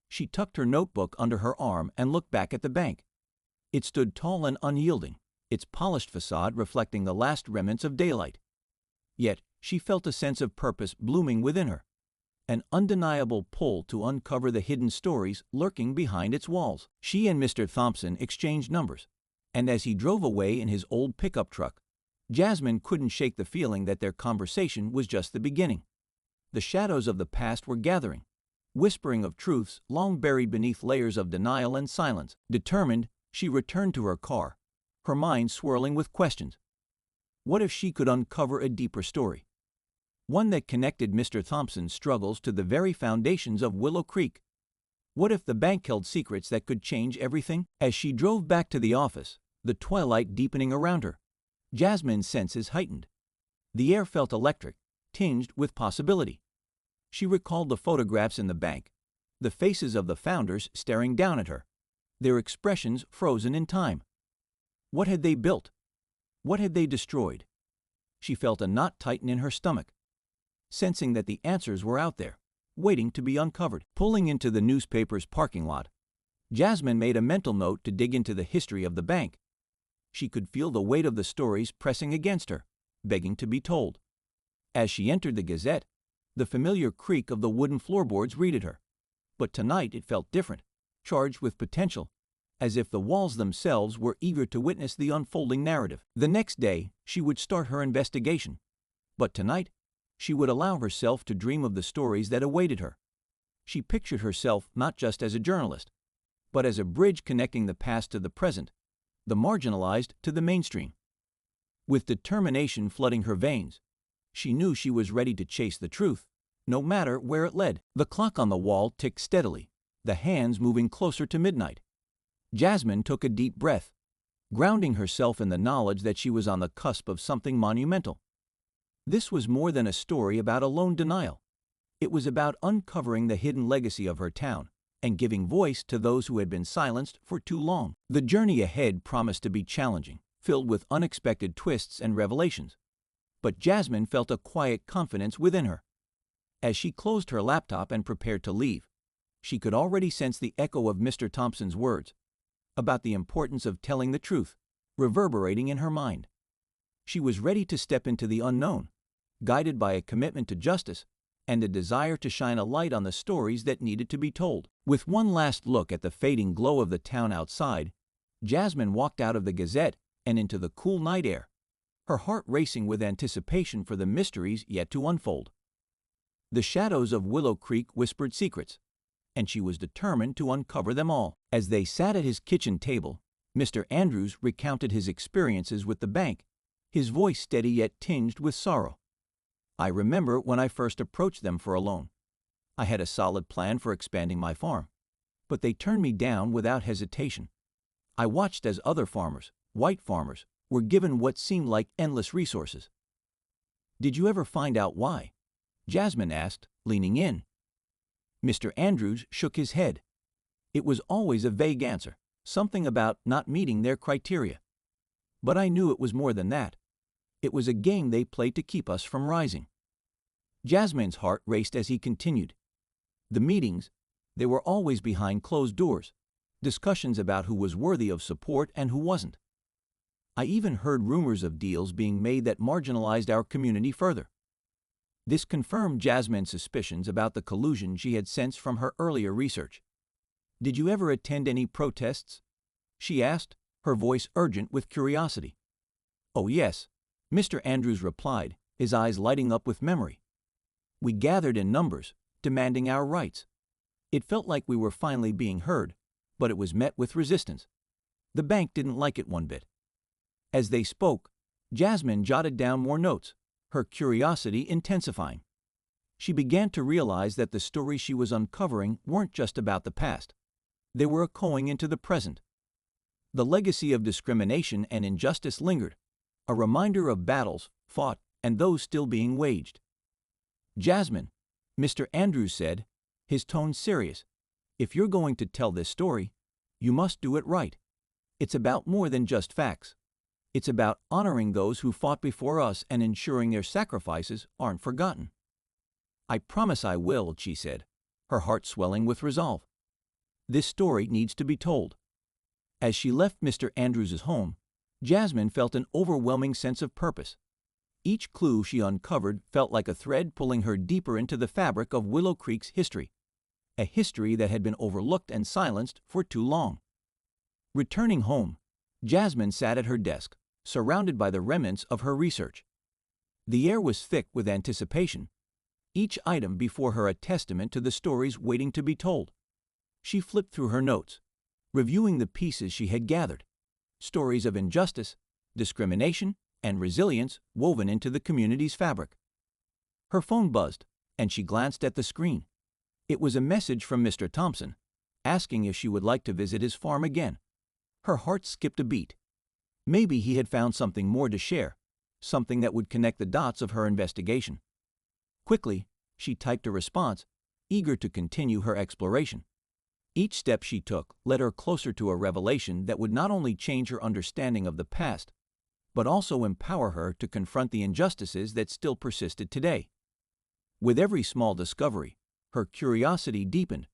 She tucked her notebook under her arm and looked back at the bank. It stood tall and unyielding, its polished facade reflecting the last remnants of daylight. Yet she felt a sense of purpose blooming within her, an undeniable pull to uncover the hidden stories lurking behind its walls. She and Mr. Thompson exchanged numbers, and as he drove away in his old pickup truck, Jasmine couldn't shake the feeling that their conversation was just the beginning. The shadows of the past were gathering, whispering of truths long buried beneath layers of denial and silence. Determined, she returned to her car, her mind swirling with questions. What if she could uncover a deeper story? One that connected Mr. Thompson's struggles to the very foundations of Willow Creek, What if the bank held secrets that could change everything? As she drove back to the office, the twilight deepening around her, Jasmine's senses heightened. The air felt electric, tinged with possibility. She recalled the photographs in the bank, the faces of the founders staring down at her, their expressions frozen in time. What had they built? What had they destroyed? She felt a knot tighten in her stomach, sensing that the answers were out there, waiting to be uncovered. Pulling into the newspaper's parking lot, Jasmine made a mental note to dig into the history of the bank. She could feel the weight of the stories pressing against her, begging to be told. As she entered the Gazette, the familiar creak of the wooden floorboards greeted her. But tonight it felt different, charged with potential, as if the walls themselves were eager to witness the unfolding narrative. The next day, she would start her investigation. But tonight, she would allow herself to dream of the stories that awaited her. She pictured herself not just as a journalist, but as a bridge connecting the past to the present, the marginalized to the mainstream. With determination flooding her veins, she knew she was ready to chase the truth, no matter where it led. The clock on the wall ticked steadily, the hands moving closer to midnight. Jasmine took a deep breath, grounding herself in the knowledge that she was on the cusp of something monumental. This was more than a story about a lone denial. It was about uncovering the hidden legacy of her town and giving voice to those who had been silenced for too long. The journey ahead promised to be challenging, filled with unexpected twists and revelations. But Jasmine felt a quiet confidence within her. As she closed her laptop and prepared to leave, she could already sense the echo of Mr. Thompson's words about the importance of telling the truth, reverberating in her mind. She was ready to step into the unknown, guided by a commitment to justice and a desire to shine a light on the stories that needed to be told. With one last look at the fading glow of the town outside, Jasmine walked out of the Gazette and into the cool night air, her heart racing with anticipation for the mysteries yet to unfold. The shadows of Willow Creek whispered secrets, and she was determined to uncover them all. As they sat at his kitchen table, Mr. Andrews recounted his experiences with the bank, his voice steady yet tinged with sorrow. "I remember when I first approached them for a loan. I had a solid plan for expanding my farm, but they turned me down without hesitation. I watched as other farmers, white farmers, were given what seemed like endless resources." "Did you ever find out why?" Jasmine asked, leaning in. Mr. Andrews shook his head. It was always a vague answer, something about not meeting their criteria. "But I knew it was more than that. It was a game they played to keep us from rising." Jasmine's heart raced as he continued. The meetings, they were always behind closed doors, discussions about who was worthy of support and who wasn't. "I even heard rumors of deals being made that marginalized our community further." This confirmed Jasmine's suspicions about the collusion she had sensed from her earlier research. "Did you ever attend any protests?" she asked, her voice urgent with curiosity. "Oh yes," Mr. Andrews replied, his eyes lighting up with memory. "We gathered in numbers, demanding our rights. It felt like we were finally being heard, but it was met with resistance. The bank didn't like it one bit." As they spoke, Jasmine jotted down more notes, her curiosity intensifying. She began to realize that the stories she was uncovering weren't just about the past. They were echoing into the present. The legacy of discrimination and injustice lingered, a reminder of battles fought and those still being waged. "Jasmine," Mr. Andrews said, his tone serious, "if you're going to tell this story, you must do it right. It's about more than just facts. It's about honoring those who fought before us and ensuring their sacrifices aren't forgotten." "I promise I will," she said, her heart swelling with resolve. "This story needs to be told." As she left Mr. Andrews' home, Jasmine felt an overwhelming sense of purpose. Each clue she uncovered felt like a thread pulling her deeper into the fabric of Willow Creek's history, a history that had been overlooked and silenced for too long. Returning home, Jasmine sat at her desk, surrounded by the remnants of her research. The air was thick with anticipation, each item before her a testament to the stories waiting to be told. She flipped through her notes, reviewing the pieces she had gathered, stories of injustice, discrimination, and resilience woven into the community's fabric. Her phone buzzed, and she glanced at the screen. It was a message from Mr. Thompson, asking if she would like to visit his farm again. Her heart skipped a beat. Maybe he had found something more to share, something that would connect the dots of her investigation. Quickly, she typed a response, eager to continue her exploration. Each step she took led her closer to a revelation that would not only change her understanding of the past, but also empower her to confront the injustices that still persisted today. With every small discovery, her curiosity deepened,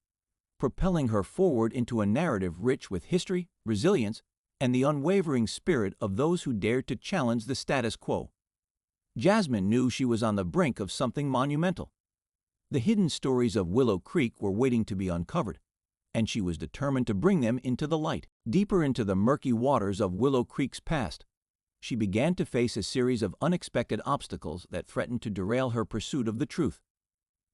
propelling her forward into a narrative rich with history, resilience, and the unwavering spirit of those who dared to challenge the status quo. Jasmine knew she was on the brink of something monumental. The hidden stories of Willow Creek were waiting to be uncovered, and she was determined to bring them into the light. Deeper into the murky waters of Willow Creek's past, she began to face a series of unexpected obstacles that threatened to derail her pursuit of the truth.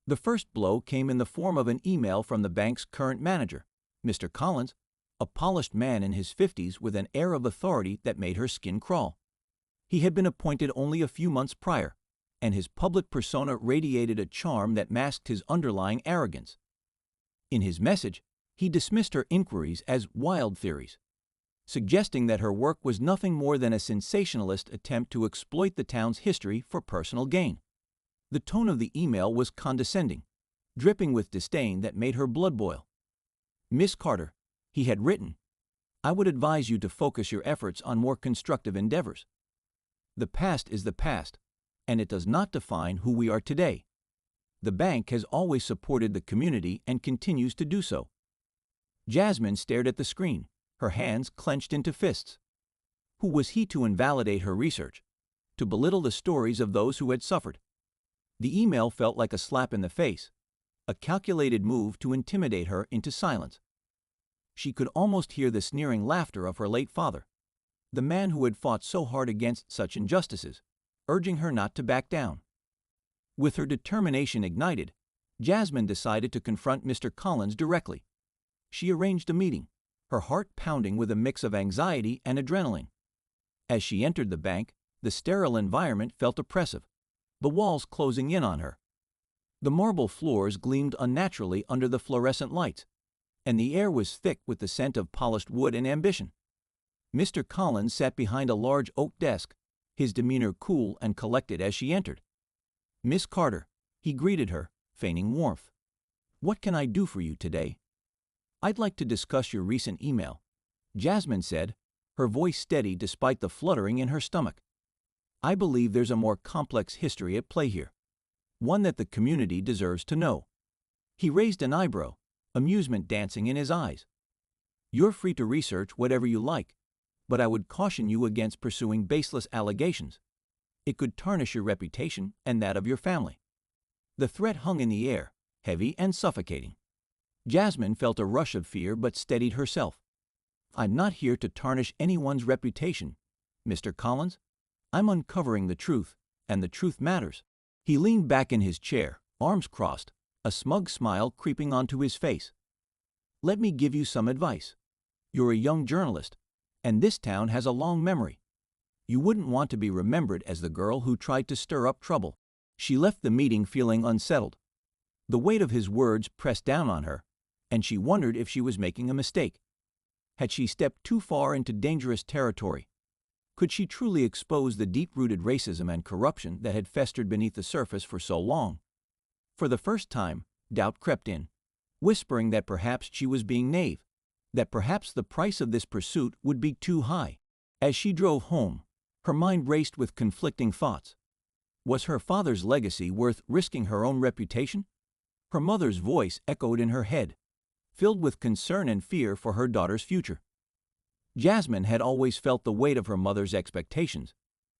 The first blow came in the form of an email from the bank's current manager, Mr. Collins, a polished man in his 50s with an air of authority that made her skin crawl. He had been appointed only a few months prior, and his public persona radiated a charm that masked his underlying arrogance. In his message, he dismissed her inquiries as wild theories, suggesting that her work was nothing more than a sensationalist attempt to exploit the town's history for personal gain. The tone of the email was condescending, dripping with disdain that made her blood boil. "Miss Carter," he had written, "I would advise you to focus your efforts on more constructive endeavors. The past is the past, and it does not define who we are today. The bank has always supported the community and continues to do so." Jasmine stared at the screen, her hands clenched into fists. Who was he to invalidate her research, to belittle the stories of those who had suffered? The email felt like a slap in the face, a calculated move to intimidate her into silence. She could almost hear the sneering laughter of her late father, the man who had fought so hard against such injustices, urging her not to back down. With her determination ignited, Jasmine decided to confront Mr. Collins directly. She arranged a meeting, her heart pounding with a mix of anxiety and adrenaline. As she entered the bank, the sterile environment felt oppressive, the walls closing in on her. The marble floors gleamed unnaturally under the fluorescent lights, and the air was thick with the scent of polished wood and ambition. Mr. Collins sat behind a large oak desk, his demeanor cool and collected as she entered. "Miss Carter," he greeted her, feigning warmth. "What can I do for you today?" "I'd like to discuss your recent email," Jasmine said, her voice steady despite the fluttering in her stomach. "I believe there's a more complex history at play here, one that the community deserves to know." He raised an eyebrow, amusement dancing in his eyes. "You're free to research whatever you like, but I would caution you against pursuing baseless allegations. It could tarnish your reputation and that of your family." The threat hung in the air, heavy and suffocating. Jasmine felt a rush of fear but steadied herself. "I'm not here to tarnish anyone's reputation, Mr. Collins. I'm uncovering the truth, and the truth matters." He leaned back in his chair, arms crossed, a smug smile creeping onto his face. "Let me give you some advice. You're a young journalist, and this town has a long memory. You wouldn't want to be remembered as the girl who tried to stir up trouble." She left the meeting feeling unsettled. The weight of his words pressed down on her, and she wondered if she was making a mistake. Had she stepped too far into dangerous territory? Could she truly expose the deep-rooted racism and corruption that had festered beneath the surface for so long? For the first time, doubt crept in, whispering that perhaps she was being naive, that perhaps the price of this pursuit would be too high. As she drove home, her mind raced with conflicting thoughts. Was her father's legacy worth risking her own reputation? Her mother's voice echoed in her head, filled with concern and fear for her daughter's future. Jasmine had always felt the weight of her mother's expectations,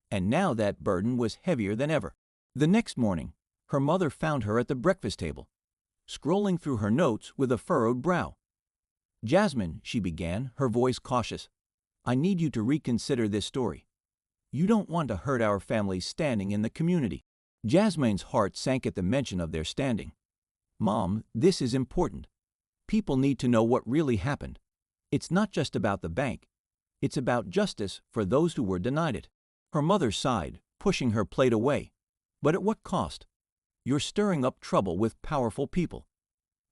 and now that burden was heavier than ever. The next morning, her mother found her at the breakfast table, scrolling through her notes with a furrowed brow. "Jasmine," she began, her voice cautious, "I need you to reconsider this story. You don't want to hurt our family's standing in the community." Jasmine's heart sank at the mention of their standing. "Mom, this is important. People need to know what really happened. It's not just about the bank. It's about justice for those who were denied it." Her mother sighed, pushing her plate away. "But at what cost? You're stirring up trouble with powerful people.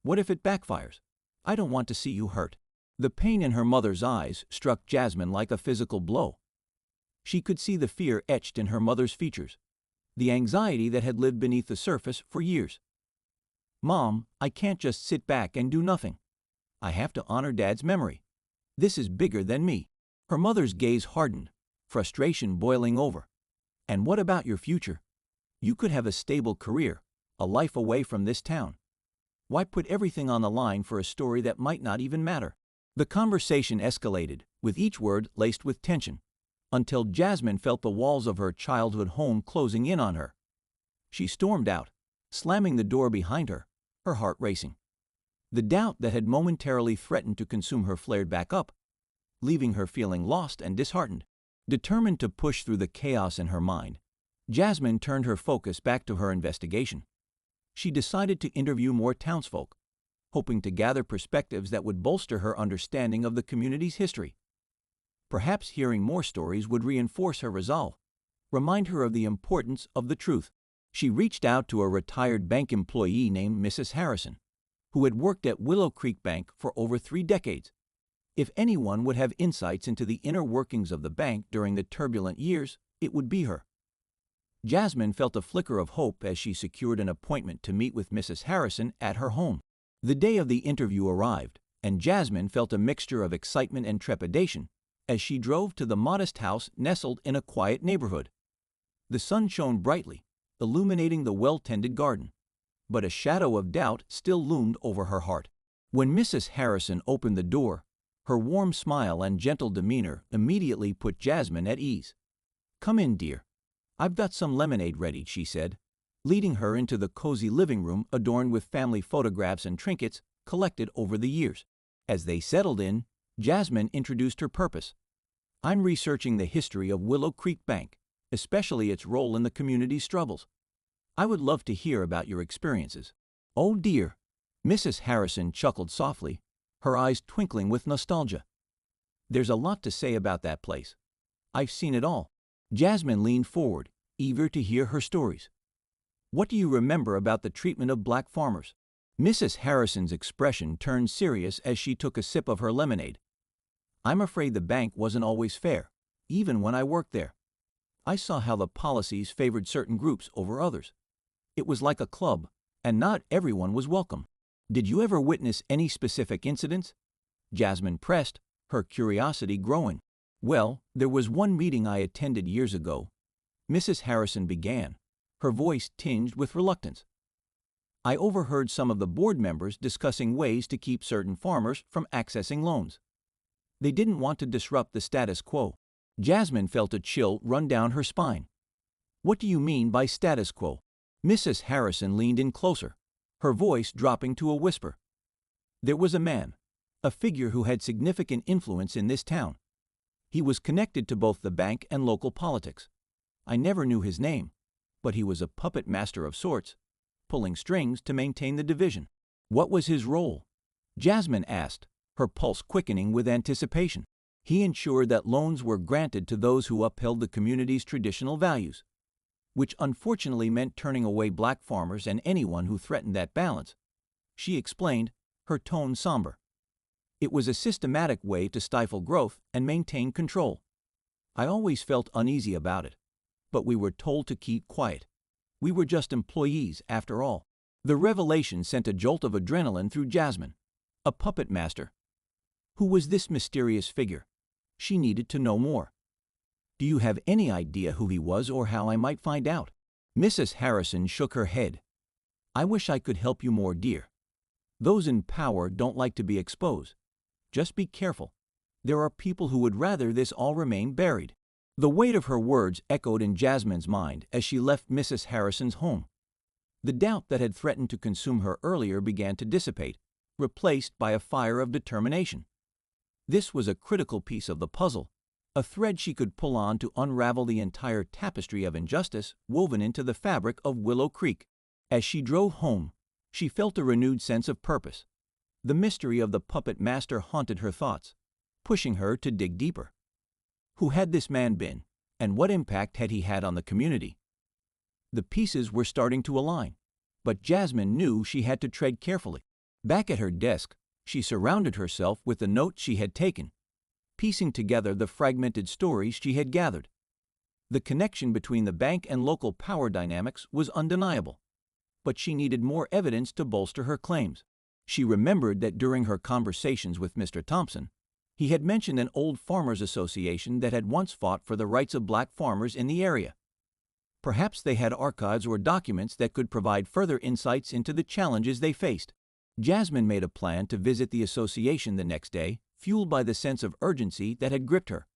What if it backfires? I don't want to see you hurt." The pain in her mother's eyes struck Jasmine like a physical blow. She could see the fear etched in her mother's features, the anxiety that had lived beneath the surface for years. "Mom, I can't just sit back and do nothing. I have to honor Dad's memory. This is bigger than me." Her mother's gaze hardened, frustration boiling over. "And what about your future? You could have a stable career, a life away from this town. Why put everything on the line for a story that might not even matter?" The conversation escalated, with each word laced with tension, until Jasmine felt the walls of her childhood home closing in on her. She stormed out, slamming the door behind her, her heart racing. The doubt that had momentarily threatened to consume her flared back up, leaving her feeling lost and disheartened. Determined to push through the chaos in her mind, Jasmine turned her focus back to her investigation. She decided to interview more townsfolk, hoping to gather perspectives that would bolster her understanding of the community's history. Perhaps hearing more stories would reinforce her resolve, remind her of the importance of the truth. She reached out to a retired bank employee named Mrs. Harrison, who had worked at Willow Creek Bank for over 3 decades. If anyone would have insights into the inner workings of the bank during the turbulent years, it would be her. Jasmine felt a flicker of hope as she secured an appointment to meet with Mrs. Harrison at her home. The day of the interview arrived, and Jasmine felt a mixture of excitement and trepidation as she drove to the modest house nestled in a quiet neighborhood. The sun shone brightly, illuminating the well-tended garden, but a shadow of doubt still loomed over her heart. When Mrs. Harrison opened the door, her warm smile and gentle demeanor immediately put Jasmine at ease. "Come in, dear. I've got some lemonade ready," she said, leading her into the cozy living room adorned with family photographs and trinkets collected over the years. As they settled in, Jasmine introduced her purpose. "I'm researching the history of Willow Creek Bank, especially its role in the community's struggles. I would love to hear about your experiences." "Oh dear," Mrs. Harrison chuckled softly, her eyes twinkling with nostalgia. "There's a lot to say about that place. I've seen it all." Jasmine leaned forward, eager to hear her stories. "What do you remember about the treatment of black farmers?" Mrs. Harrison's expression turned serious as she took a sip of her lemonade. "I'm afraid the bank wasn't always fair, even when I worked there. I saw how the policies favored certain groups over others. It was like a club, and not everyone was welcome." "Did you ever witness any specific incidents?" Jasmine pressed, her curiosity growing. "Well, there was one meeting I attended years ago," Mrs. Harrison began, her voice tinged with reluctance. "I overheard some of the board members discussing ways to keep certain farmers from accessing loans. They didn't want to disrupt the status quo." Jasmine felt a chill run down her spine. "What do you mean by status quo?" Mrs. Harrison leaned in closer, her voice dropping to a whisper. "There was a man, a figure who had significant influence in this town. He was connected to both the bank and local politics. I never knew his name, but he was a puppet master of sorts, pulling strings to maintain the division." "What was his role?" Jasmine asked, her pulse quickening with anticipation. "He ensured that loans were granted to those who upheld the community's traditional values, which unfortunately meant turning away black farmers and anyone who threatened that balance," she explained, her tone somber. "It was a systematic way to stifle growth and maintain control. I always felt uneasy about it, but we were told to keep quiet. We were just employees, after all." The revelation sent a jolt of adrenaline through Jasmine. A puppet master. Who was this mysterious figure? She needed to know more. "Do you have any idea who he was or how I might find out?" Mrs. Harrison shook her head. "I wish I could help you more, dear. Those in power don't like to be exposed. Just be careful. There are people who would rather this all remain buried." The weight of her words echoed in Jasmine's mind as she left Mrs. Harrison's home. The doubt that had threatened to consume her earlier began to dissipate, replaced by a fire of determination. This was a critical piece of the puzzle, a thread she could pull on to unravel the entire tapestry of injustice woven into the fabric of Willow Creek. As she drove home, she felt a renewed sense of purpose. The mystery of the puppet master haunted her thoughts, pushing her to dig deeper. Who had this man been, and what impact had he had on the community? The pieces were starting to align, but Jasmine knew she had to tread carefully. Back at her desk, She surrounded herself with the notes she had taken, piecing together the fragmented stories she had gathered. The connection between the bank and local power dynamics was undeniable, but she needed more evidence to bolster her claims. She remembered that during her conversations with Mr. Thompson, he had mentioned an old farmers' association that had once fought for the rights of black farmers in the area. Perhaps they had archives or documents that could provide further insights into the challenges they faced. Jasmine made a plan to visit the association the next day, fueled by the sense of urgency that had gripped her.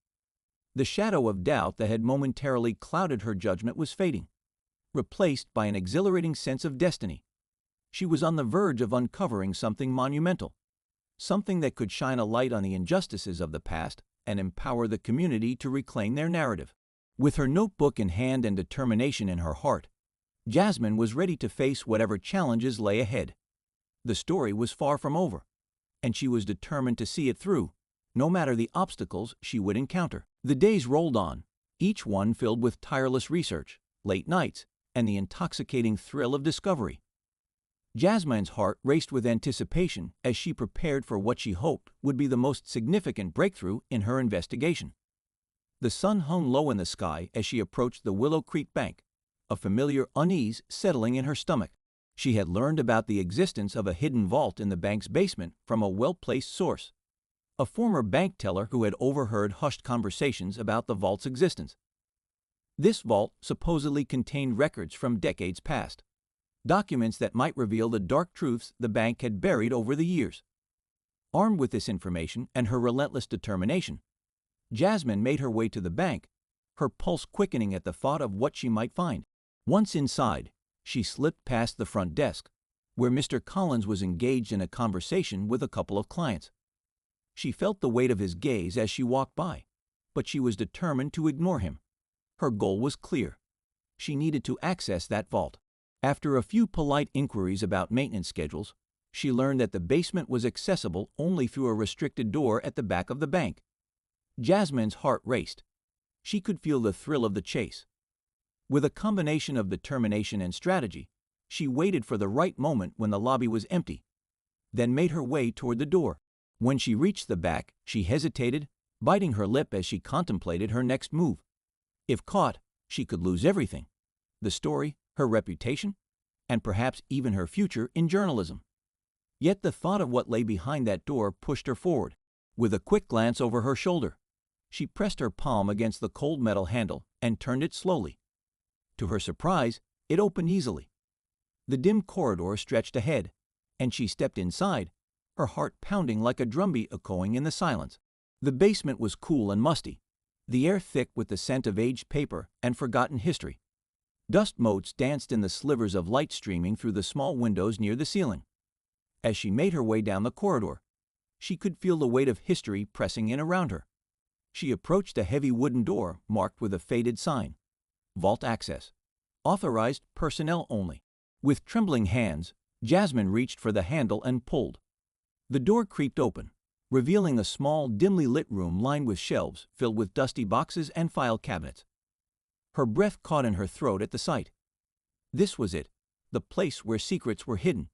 The shadow of doubt that had momentarily clouded her judgment was fading, replaced by an exhilarating sense of destiny. She was on the verge of uncovering something monumental, something that could shine a light on the injustices of the past and empower the community to reclaim their narrative. With her notebook in hand and determination in her heart, Jasmine was ready to face whatever challenges lay ahead. The story was far from over, and she was determined to see it through, no matter the obstacles she would encounter. The days rolled on, each one filled with tireless research, late nights, and the intoxicating thrill of discovery. Jasmine's heart raced with anticipation as she prepared for what she hoped would be the most significant breakthrough in her investigation. The sun hung low in the sky as she approached the Willow Creek Bank, a familiar unease settling in her stomach. She had learned about the existence of a hidden vault in the bank's basement from a well-placed source, a former bank teller who had overheard hushed conversations about the vault's existence. This vault supposedly contained records from decades past, documents that might reveal the dark truths the bank had buried over the years. Armed with this information and her relentless determination, Jasmine made her way to the bank, her pulse quickening at the thought of what she might find. Once inside, she slipped past the front desk, where Mr. Collins was engaged in a conversation with a couple of clients. She felt the weight of his gaze as she walked by, but she was determined to ignore him. Her goal was clear. She needed to access that vault. After a few polite inquiries about maintenance schedules, she learned that the basement was accessible only through a restricted door at the back of the bank. Jasmine's heart raced. She could feel the thrill of the chase. With a combination of determination and strategy, she waited for the right moment when the lobby was empty, then made her way toward the door. When she reached the back, she hesitated, biting her lip as she contemplated her next move. If caught, she could lose everything: the story, her reputation, and perhaps even her future in journalism. Yet the thought of what lay behind that door pushed her forward. With a quick glance over her shoulder, she pressed her palm against the cold metal handle and turned it slowly. To her surprise, it opened easily. The dim corridor stretched ahead, and she stepped inside, her heart pounding like a drumbeat echoing in the silence. The basement was cool and musty, the air thick with the scent of aged paper and forgotten history. Dust motes danced in the slivers of light streaming through the small windows near the ceiling. As she made her way down the corridor, she could feel the weight of history pressing in around her. She approached a heavy wooden door marked with a faded sign: Vault Access. Authorized personnel only. With trembling hands, Jasmine reached for the handle and pulled. The door creaked open, revealing a small, dimly lit room lined with shelves filled with dusty boxes and file cabinets. Her breath caught in her throat at the sight. This was it, the place where secrets were hidden,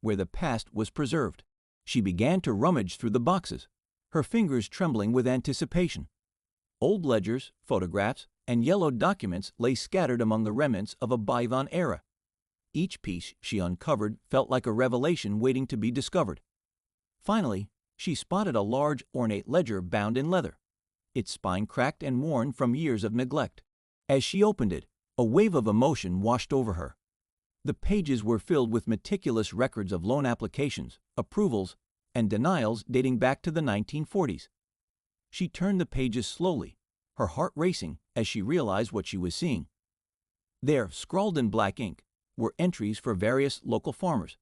where the past was preserved. She began to rummage through the boxes, her fingers trembling with anticipation. Old ledgers, photographs, and yellowed documents lay scattered among the remnants of a bygone era. Each piece she uncovered felt like a revelation waiting to be discovered. Finally, she spotted a large, ornate ledger bound in leather, its spine cracked and worn from years of neglect. As she opened it, a wave of emotion washed over her. The pages were filled with meticulous records of loan applications, approvals, and denials dating back to the 1940s. She turned the pages slowly, her heart racing as she realized what she was seeing. There, scrawled in black ink, were entries for various local farmers,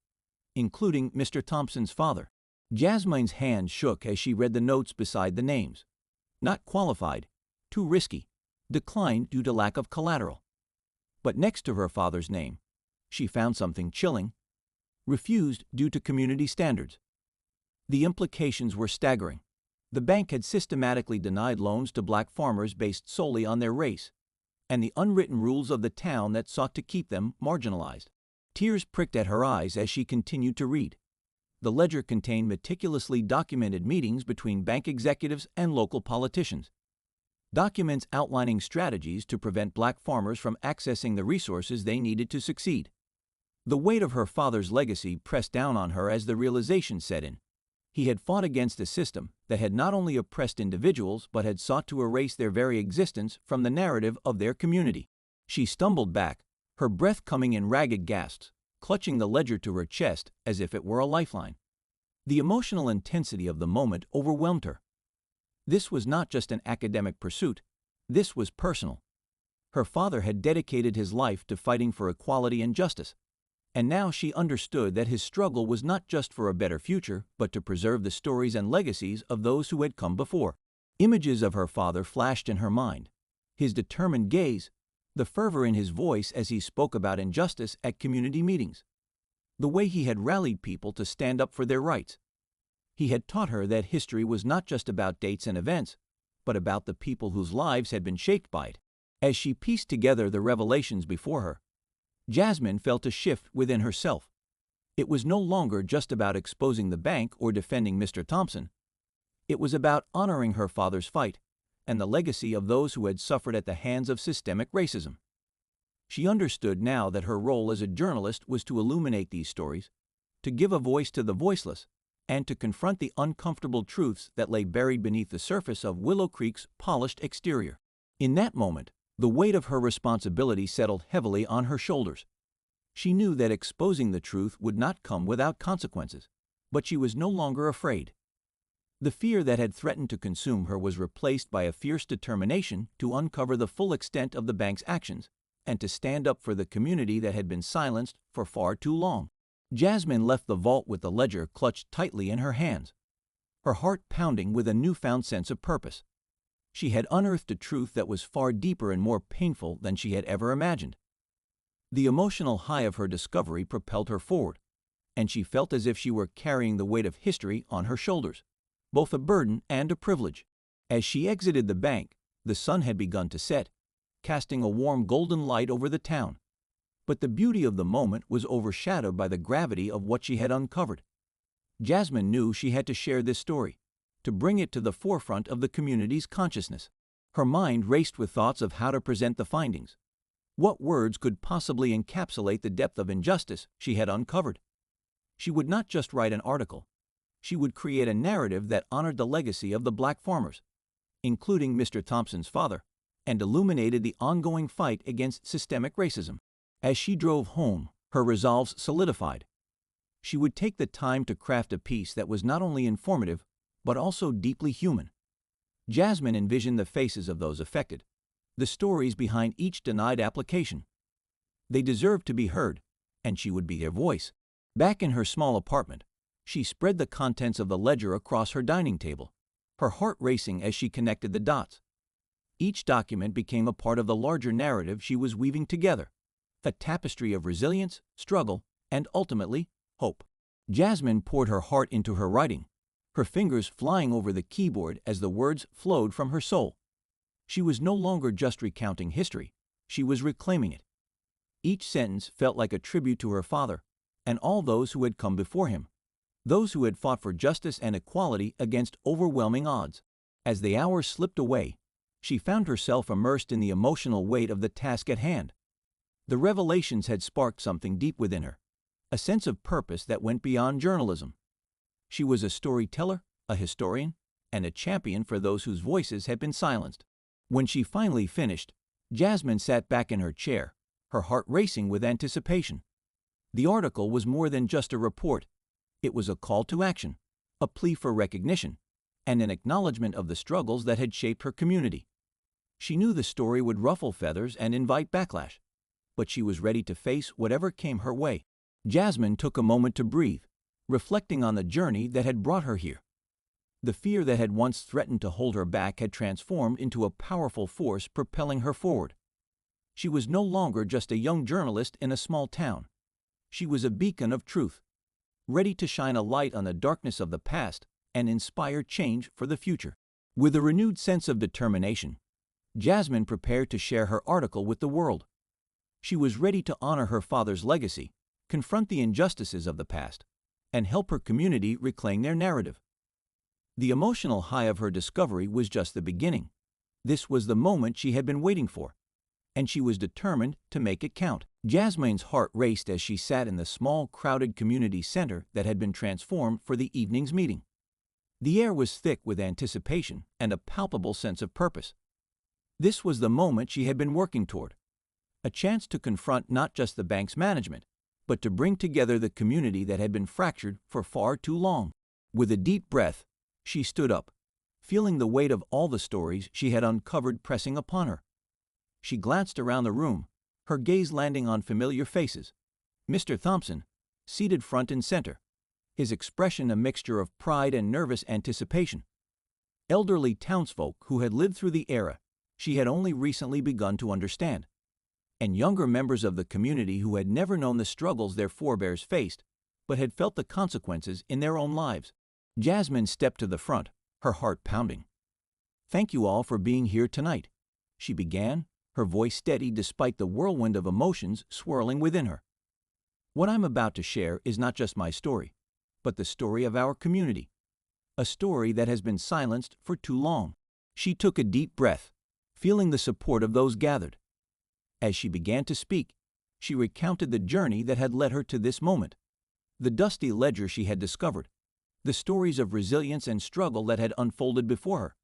including Mr. Thompson's father. Jasmine's hand shook as she read the notes beside the names. Not qualified, too risky, declined due to lack of collateral. But next to her father's name, she found something chilling: refused due to community standards. The implications were staggering. The bank had systematically denied loans to black farmers based solely on their race, and the unwritten rules of the town that sought to keep them marginalized. Tears pricked at her eyes as she continued to read. The ledger contained meticulously documented meetings between bank executives and local politicians. Documents outlining strategies to prevent black farmers from accessing the resources they needed to succeed. The weight of her father's legacy pressed down on her as the realization set in. He had fought against a system that had not only oppressed individuals but had sought to erase their very existence from the narrative of their community. She stumbled back, her breath coming in ragged gasps, clutching the ledger to her chest as if it were a lifeline. The emotional intensity of the moment overwhelmed her. This was not just an academic pursuit, this was personal. Her father had dedicated his life to fighting for equality and justice, and now she understood that his struggle was not just for a better future, but to preserve the stories and legacies of those who had come before. Images of her father flashed in her mind, his determined gaze, the fervor in his voice as he spoke about injustice at community meetings, the way he had rallied people to stand up for their rights. He had taught her that history was not just about dates and events, but about the people whose lives had been shaped by it. As she pieced together the revelations before her, Jasmine felt a shift within herself. It was no longer just about exposing the bank or defending Mr. Thompson. It was about honoring her father's fight and the legacy of those who had suffered at the hands of systemic racism. She understood now that her role as a journalist was to illuminate these stories, to give a voice to the voiceless, and to confront the uncomfortable truths that lay buried beneath the surface of Willow Creek's polished exterior. In that moment, the weight of her responsibility settled heavily on her shoulders. She knew that exposing the truth would not come without consequences, but she was no longer afraid. The fear that had threatened to consume her was replaced by a fierce determination to uncover the full extent of the bank's actions and to stand up for the community that had been silenced for far too long. Jasmine left the vault with the ledger clutched tightly in her hands, her heart pounding with a newfound sense of purpose. She had unearthed a truth that was far deeper and more painful than she had ever imagined. The emotional high of her discovery propelled her forward, and she felt as if she were carrying the weight of history on her shoulders, both a burden and a privilege. As she exited the bank, the sun had begun to set, casting a warm golden light over the town. But the beauty of the moment was overshadowed by the gravity of what she had uncovered. Jasmine knew she had to share this story, to bring it to the forefront of the community's consciousness. Her mind raced with thoughts of how to present the findings. What words could possibly encapsulate the depth of injustice she had uncovered? She would not just write an article. She would create a narrative that honored the legacy of the black farmers, including Mr. Thompson's father, and illuminated the ongoing fight against systemic racism. As she drove home, her resolves solidified. She would take the time to craft a piece that was not only informative, but also deeply human. Jasmine envisioned the faces of those affected, the stories behind each denied application. They deserved to be heard, and she would be their voice. Back in her small apartment, she spread the contents of the ledger across her dining table, her heart racing as she connected the dots. Each document became a part of the larger narrative she was weaving together, a tapestry of resilience, struggle, and ultimately, hope. Jasmine poured her heart into her writing, her fingers flying over the keyboard as the words flowed from her soul. She was no longer just recounting history, she was reclaiming it. Each sentence felt like a tribute to her father and all those who had come before him, those who had fought for justice and equality against overwhelming odds. As the hours slipped away, she found herself immersed in the emotional weight of the task at hand. The revelations had sparked something deep within her, a sense of purpose that went beyond journalism. She was a storyteller, a historian, and a champion for those whose voices had been silenced. When she finally finished, Jasmine sat back in her chair, her heart racing with anticipation. The article was more than just a report. It was a call to action, a plea for recognition, and an acknowledgement of the struggles that had shaped her community. She knew the story would ruffle feathers and invite backlash, but she was ready to face whatever came her way. Jasmine took a moment to breathe, reflecting on the journey that had brought her here. The fear that had once threatened to hold her back had transformed into a powerful force propelling her forward. She was no longer just a young journalist in a small town. She was a beacon of truth, ready to shine a light on the darkness of the past and inspire change for the future. With a renewed sense of determination, Jasmine prepared to share her article with the world. She was ready to honor her father's legacy, confront the injustices of the past, and help her community reclaim their narrative. The emotional high of her discovery was just the beginning. This was the moment she had been waiting for, and she was determined to make it count. Jasmine's heart raced as she sat in the small, crowded community center that had been transformed for the evening's meeting. The air was thick with anticipation and a palpable sense of purpose. This was the moment she had been working toward, a chance to confront not just the bank's management, but to bring together the community that had been fractured for far too long. With a deep breath, she stood up, feeling the weight of all the stories she had uncovered pressing upon her. She glanced around the room, her gaze landing on familiar faces. Mr. Thompson, seated front and center, his expression a mixture of pride and nervous anticipation. Elderly townsfolk who had lived through the era she had only recently begun to understand, and younger members of the community who had never known the struggles their forebears faced, but had felt the consequences in their own lives. Jasmine stepped to the front, her heart pounding. "Thank you all for being here tonight," she began, her voice steady despite the whirlwind of emotions swirling within her. "What I'm about to share is not just my story, but the story of our community, a story that has been silenced for too long." She took a deep breath, feeling the support of those gathered. As she began to speak, she recounted the journey that had led her to this moment, the dusty ledger she had discovered, the stories of resilience and struggle that had unfolded before her,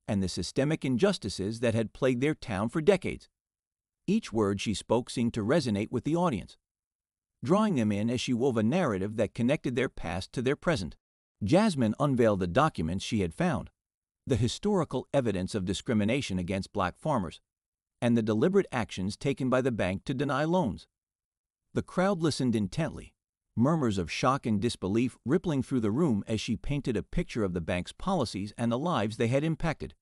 and the systemic injustices that had plagued their town for decades. Each word she spoke seemed to resonate with the audience, drawing them in as she wove a narrative that connected their past to their present. Jasmine unveiled the documents she had found, the historical evidence of discrimination against black farmers, and the deliberate actions taken by the bank to deny loans. The crowd listened intently, murmurs of shock and disbelief rippling through the room as she painted a picture of the bank's policies and the lives they had impacted.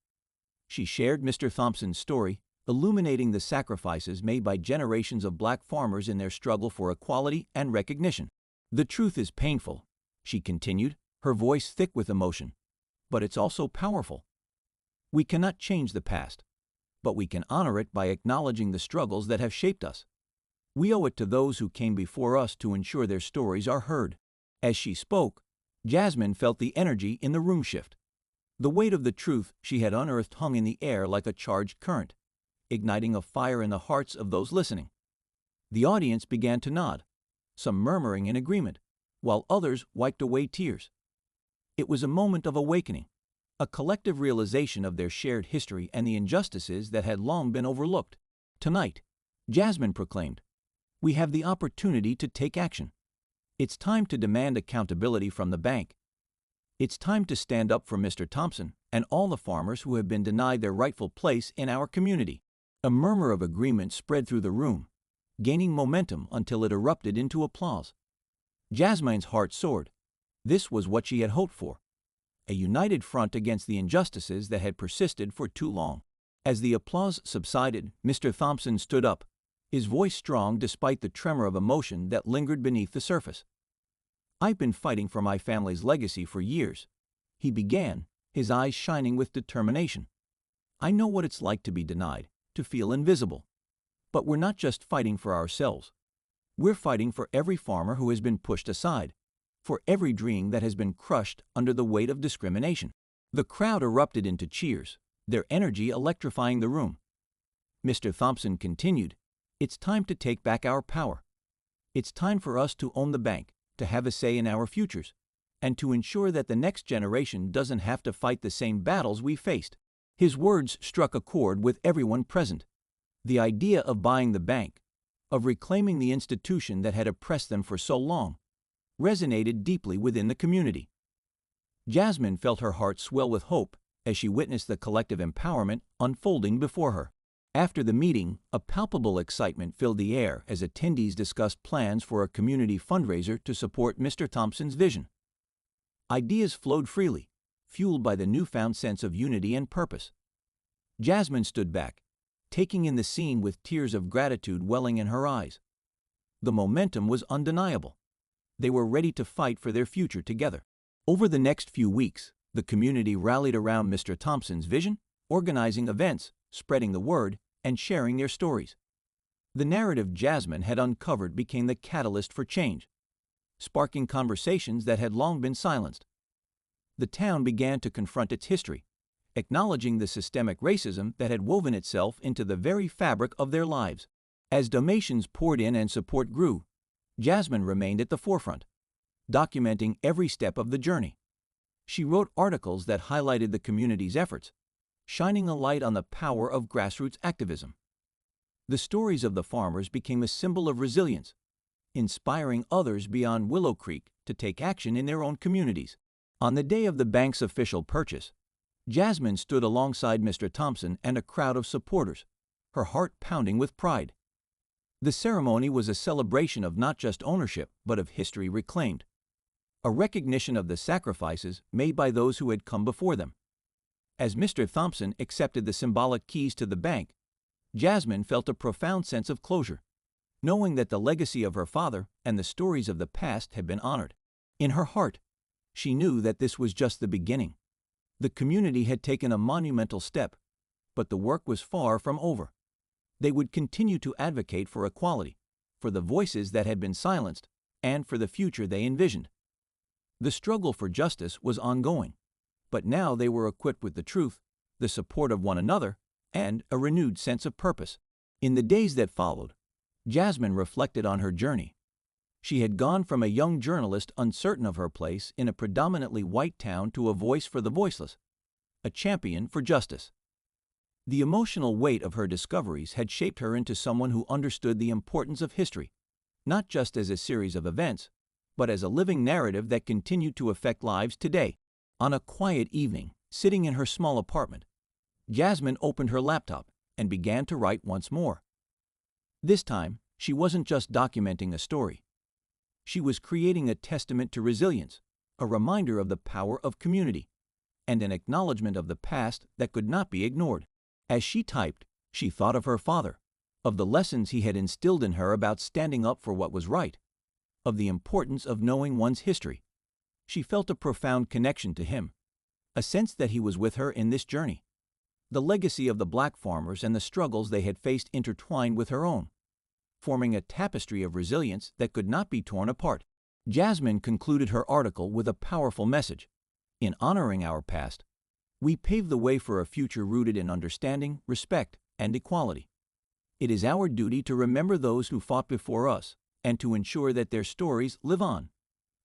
She shared Mr. Thompson's story, illuminating the sacrifices made by generations of black farmers in their struggle for equality and recognition. "The truth is painful," she continued, her voice thick with emotion, "but it's also powerful. We cannot change the past, but we can honor it by acknowledging the struggles that have shaped us. We owe it to those who came before us to ensure their stories are heard." As she spoke, Jasmine felt the energy in the room shift. The weight of the truth she had unearthed hung in the air like a charged current, igniting a fire in the hearts of those listening. The audience began to nod, some murmuring in agreement, while others wiped away tears. It was a moment of awakening, a collective realization of their shared history and the injustices that had long been overlooked. "Tonight," Jasmine proclaimed, "we have the opportunity to take action. It's time to demand accountability from the bank. It's time to stand up for Mr. Thompson and all the farmers who have been denied their rightful place in our community." A murmur of agreement spread through the room, gaining momentum until it erupted into applause. Jasmine's heart soared. This was what she had hoped for, a united front against the injustices that had persisted for too long. As the applause subsided, Mr. Thompson stood up, his voice strong despite the tremor of emotion that lingered beneath the surface. "I've been fighting for my family's legacy for years," he began, his eyes shining with determination. "I know what it's like to be denied, to feel invisible. But we're not just fighting for ourselves. We're fighting for every farmer who has been pushed aside, for every dream that has been crushed under the weight of discrimination." The crowd erupted into cheers, their energy electrifying the room. Mr. Thompson continued, "It's time to take back our power. It's time for us to own the bank, to have a say in our futures, and to ensure that the next generation doesn't have to fight the same battles we faced." His words struck a chord with everyone present. The idea of buying the bank, of reclaiming the institution that had oppressed them for so long, resonated deeply within the community. Jasmine felt her heart swell with hope as she witnessed the collective empowerment unfolding before her. After the meeting, a palpable excitement filled the air as attendees discussed plans for a community fundraiser to support Mr. Thompson's vision. Ideas flowed freely, fueled by the newfound sense of unity and purpose. Jasmine stood back, taking in the scene with tears of gratitude welling in her eyes. The momentum was undeniable. They were ready to fight for their future together. Over the next few weeks, the community rallied around Mr. Thompson's vision, organizing events, spreading the word, and sharing their stories. The narrative Jasmine had uncovered became the catalyst for change, sparking conversations that had long been silenced. The town began to confront its history, acknowledging the systemic racism that had woven itself into the very fabric of their lives. As donations poured in and support grew, Jasmine remained at the forefront, documenting every step of the journey. She wrote articles that highlighted the community's efforts, shining a light on the power of grassroots activism. The stories of the farmers became a symbol of resilience, inspiring others beyond Willow Creek to take action in their own communities. On the day of the bank's official purchase, Jasmine stood alongside Mr. Thompson and a crowd of supporters, her heart pounding with pride. The ceremony was a celebration of not just ownership, but of history reclaimed, a recognition of the sacrifices made by those who had come before them. As Mr. Thompson accepted the symbolic keys to the bank, Jasmine felt a profound sense of closure, knowing that the legacy of her father and the stories of the past had been honored. In her heart, she knew that this was just the beginning. The community had taken a monumental step, but the work was far from over. They would continue to advocate for equality, for the voices that had been silenced, and for the future they envisioned. The struggle for justice was ongoing, but now they were equipped with the truth, the support of one another, and a renewed sense of purpose. In the days that followed, Jasmine reflected on her journey. She had gone from a young journalist uncertain of her place in a predominantly white town to a voice for the voiceless, a champion for justice. The emotional weight of her discoveries had shaped her into someone who understood the importance of history, not just as a series of events, but as a living narrative that continued to affect lives today. On a quiet evening, sitting in her small apartment, Jasmine opened her laptop and began to write once more. This time, she wasn't just documenting a story. She was creating a testament to resilience, a reminder of the power of community, and an acknowledgement of the past that could not be ignored. As she typed, she thought of her father, of the lessons he had instilled in her about standing up for what was right, of the importance of knowing one's history. She felt a profound connection to him, a sense that he was with her in this journey. The legacy of the black farmers and the struggles they had faced intertwined with her own, forming a tapestry of resilience that could not be torn apart. Jasmine concluded her article with a powerful message. In honoring our past, we pave the way for a future rooted in understanding, respect, and equality. It is our duty to remember those who fought before us and to ensure that their stories live on,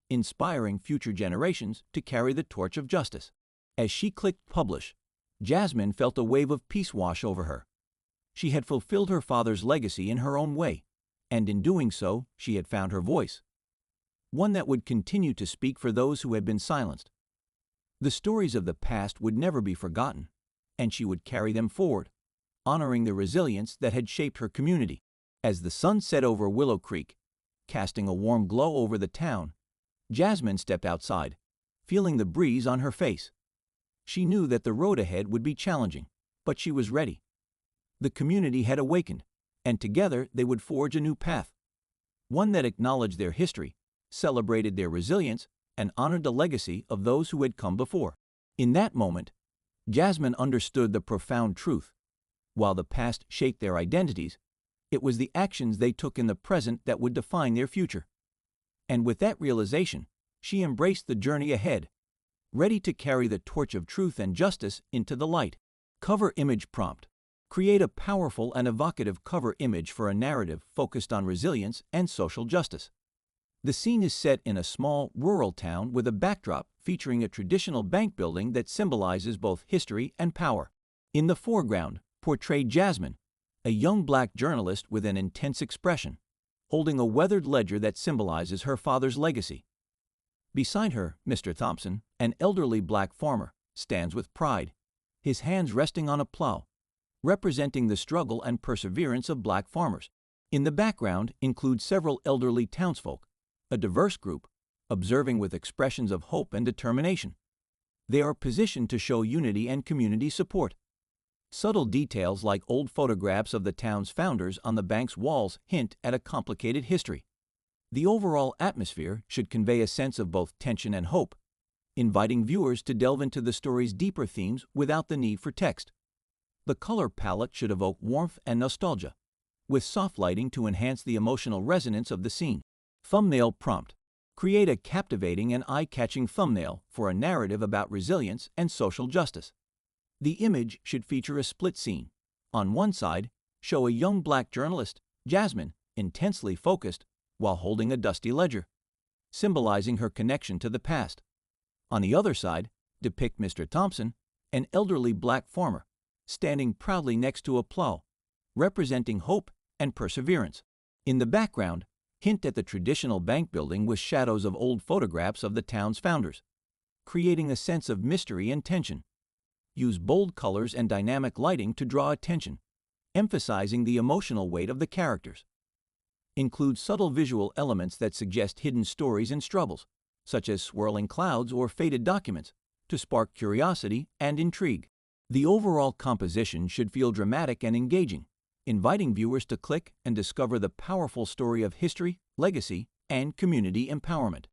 inspiring future generations to carry the torch of justice. As she clicked publish, Jasmine felt a wave of peace wash over her. She had fulfilled her father's legacy in her own way, and in doing so, she had found her voice, one that would continue to speak for those who had been silenced. The stories of the past would never be forgotten, and she would carry them forward, honoring the resilience that had shaped her community. As the sun set over Willow Creek, casting a warm glow over the town, Jasmine stepped outside, feeling the breeze on her face. She knew that the road ahead would be challenging, but she was ready. The community had awakened, and together they would forge a new path, one that acknowledged their history, celebrated their resilience, and honored the legacy of those who had come before. In that moment, Jasmine understood the profound truth. While the past shaped their identities, it was the actions they took in the present that would define their future. And with that realization, she embraced the journey ahead, ready to carry the torch of truth and justice into the light. Cover image prompt. Create a powerful and evocative cover image for a narrative focused on resilience and social justice. The scene is set in a small, rural town with a backdrop featuring a traditional bank building that symbolizes both history and power. In the foreground, portray Jasmine, a young black journalist with an intense expression, holding a weathered ledger that symbolizes her father's legacy. Beside her, Mr. Thompson, an elderly black farmer, stands with pride, his hands resting on a plow, representing the struggle and perseverance of black farmers. In the background include several elderly townsfolk, a diverse group, observing with expressions of hope and determination. They are positioned to show unity and community support. Subtle details like old photographs of the town's founders on the bank's walls hint at a complicated history. The overall atmosphere should convey a sense of both tension and hope, inviting viewers to delve into the story's deeper themes without the need for text. The color palette should evoke warmth and nostalgia, with soft lighting to enhance the emotional resonance of the scene. Thumbnail prompt. Create a captivating and eye-catching thumbnail for a narrative about resilience and social justice. The image should feature a split scene. On one side, show a young black journalist, Jasmine, intensely focused while holding a dusty ledger, symbolizing her connection to the past. On the other side, depict Mr. Thompson, an elderly black farmer, standing proudly next to a plow, representing hope and perseverance. In the background, hint at the traditional bank building with shadows of old photographs of the town's founders, creating a sense of mystery and tension. Use bold colors and dynamic lighting to draw attention, emphasizing the emotional weight of the characters. Include subtle visual elements that suggest hidden stories and struggles, such as swirling clouds or faded documents, to spark curiosity and intrigue. The overall composition should feel dramatic and engaging, inviting viewers to click and discover the powerful story of history, legacy, and community empowerment.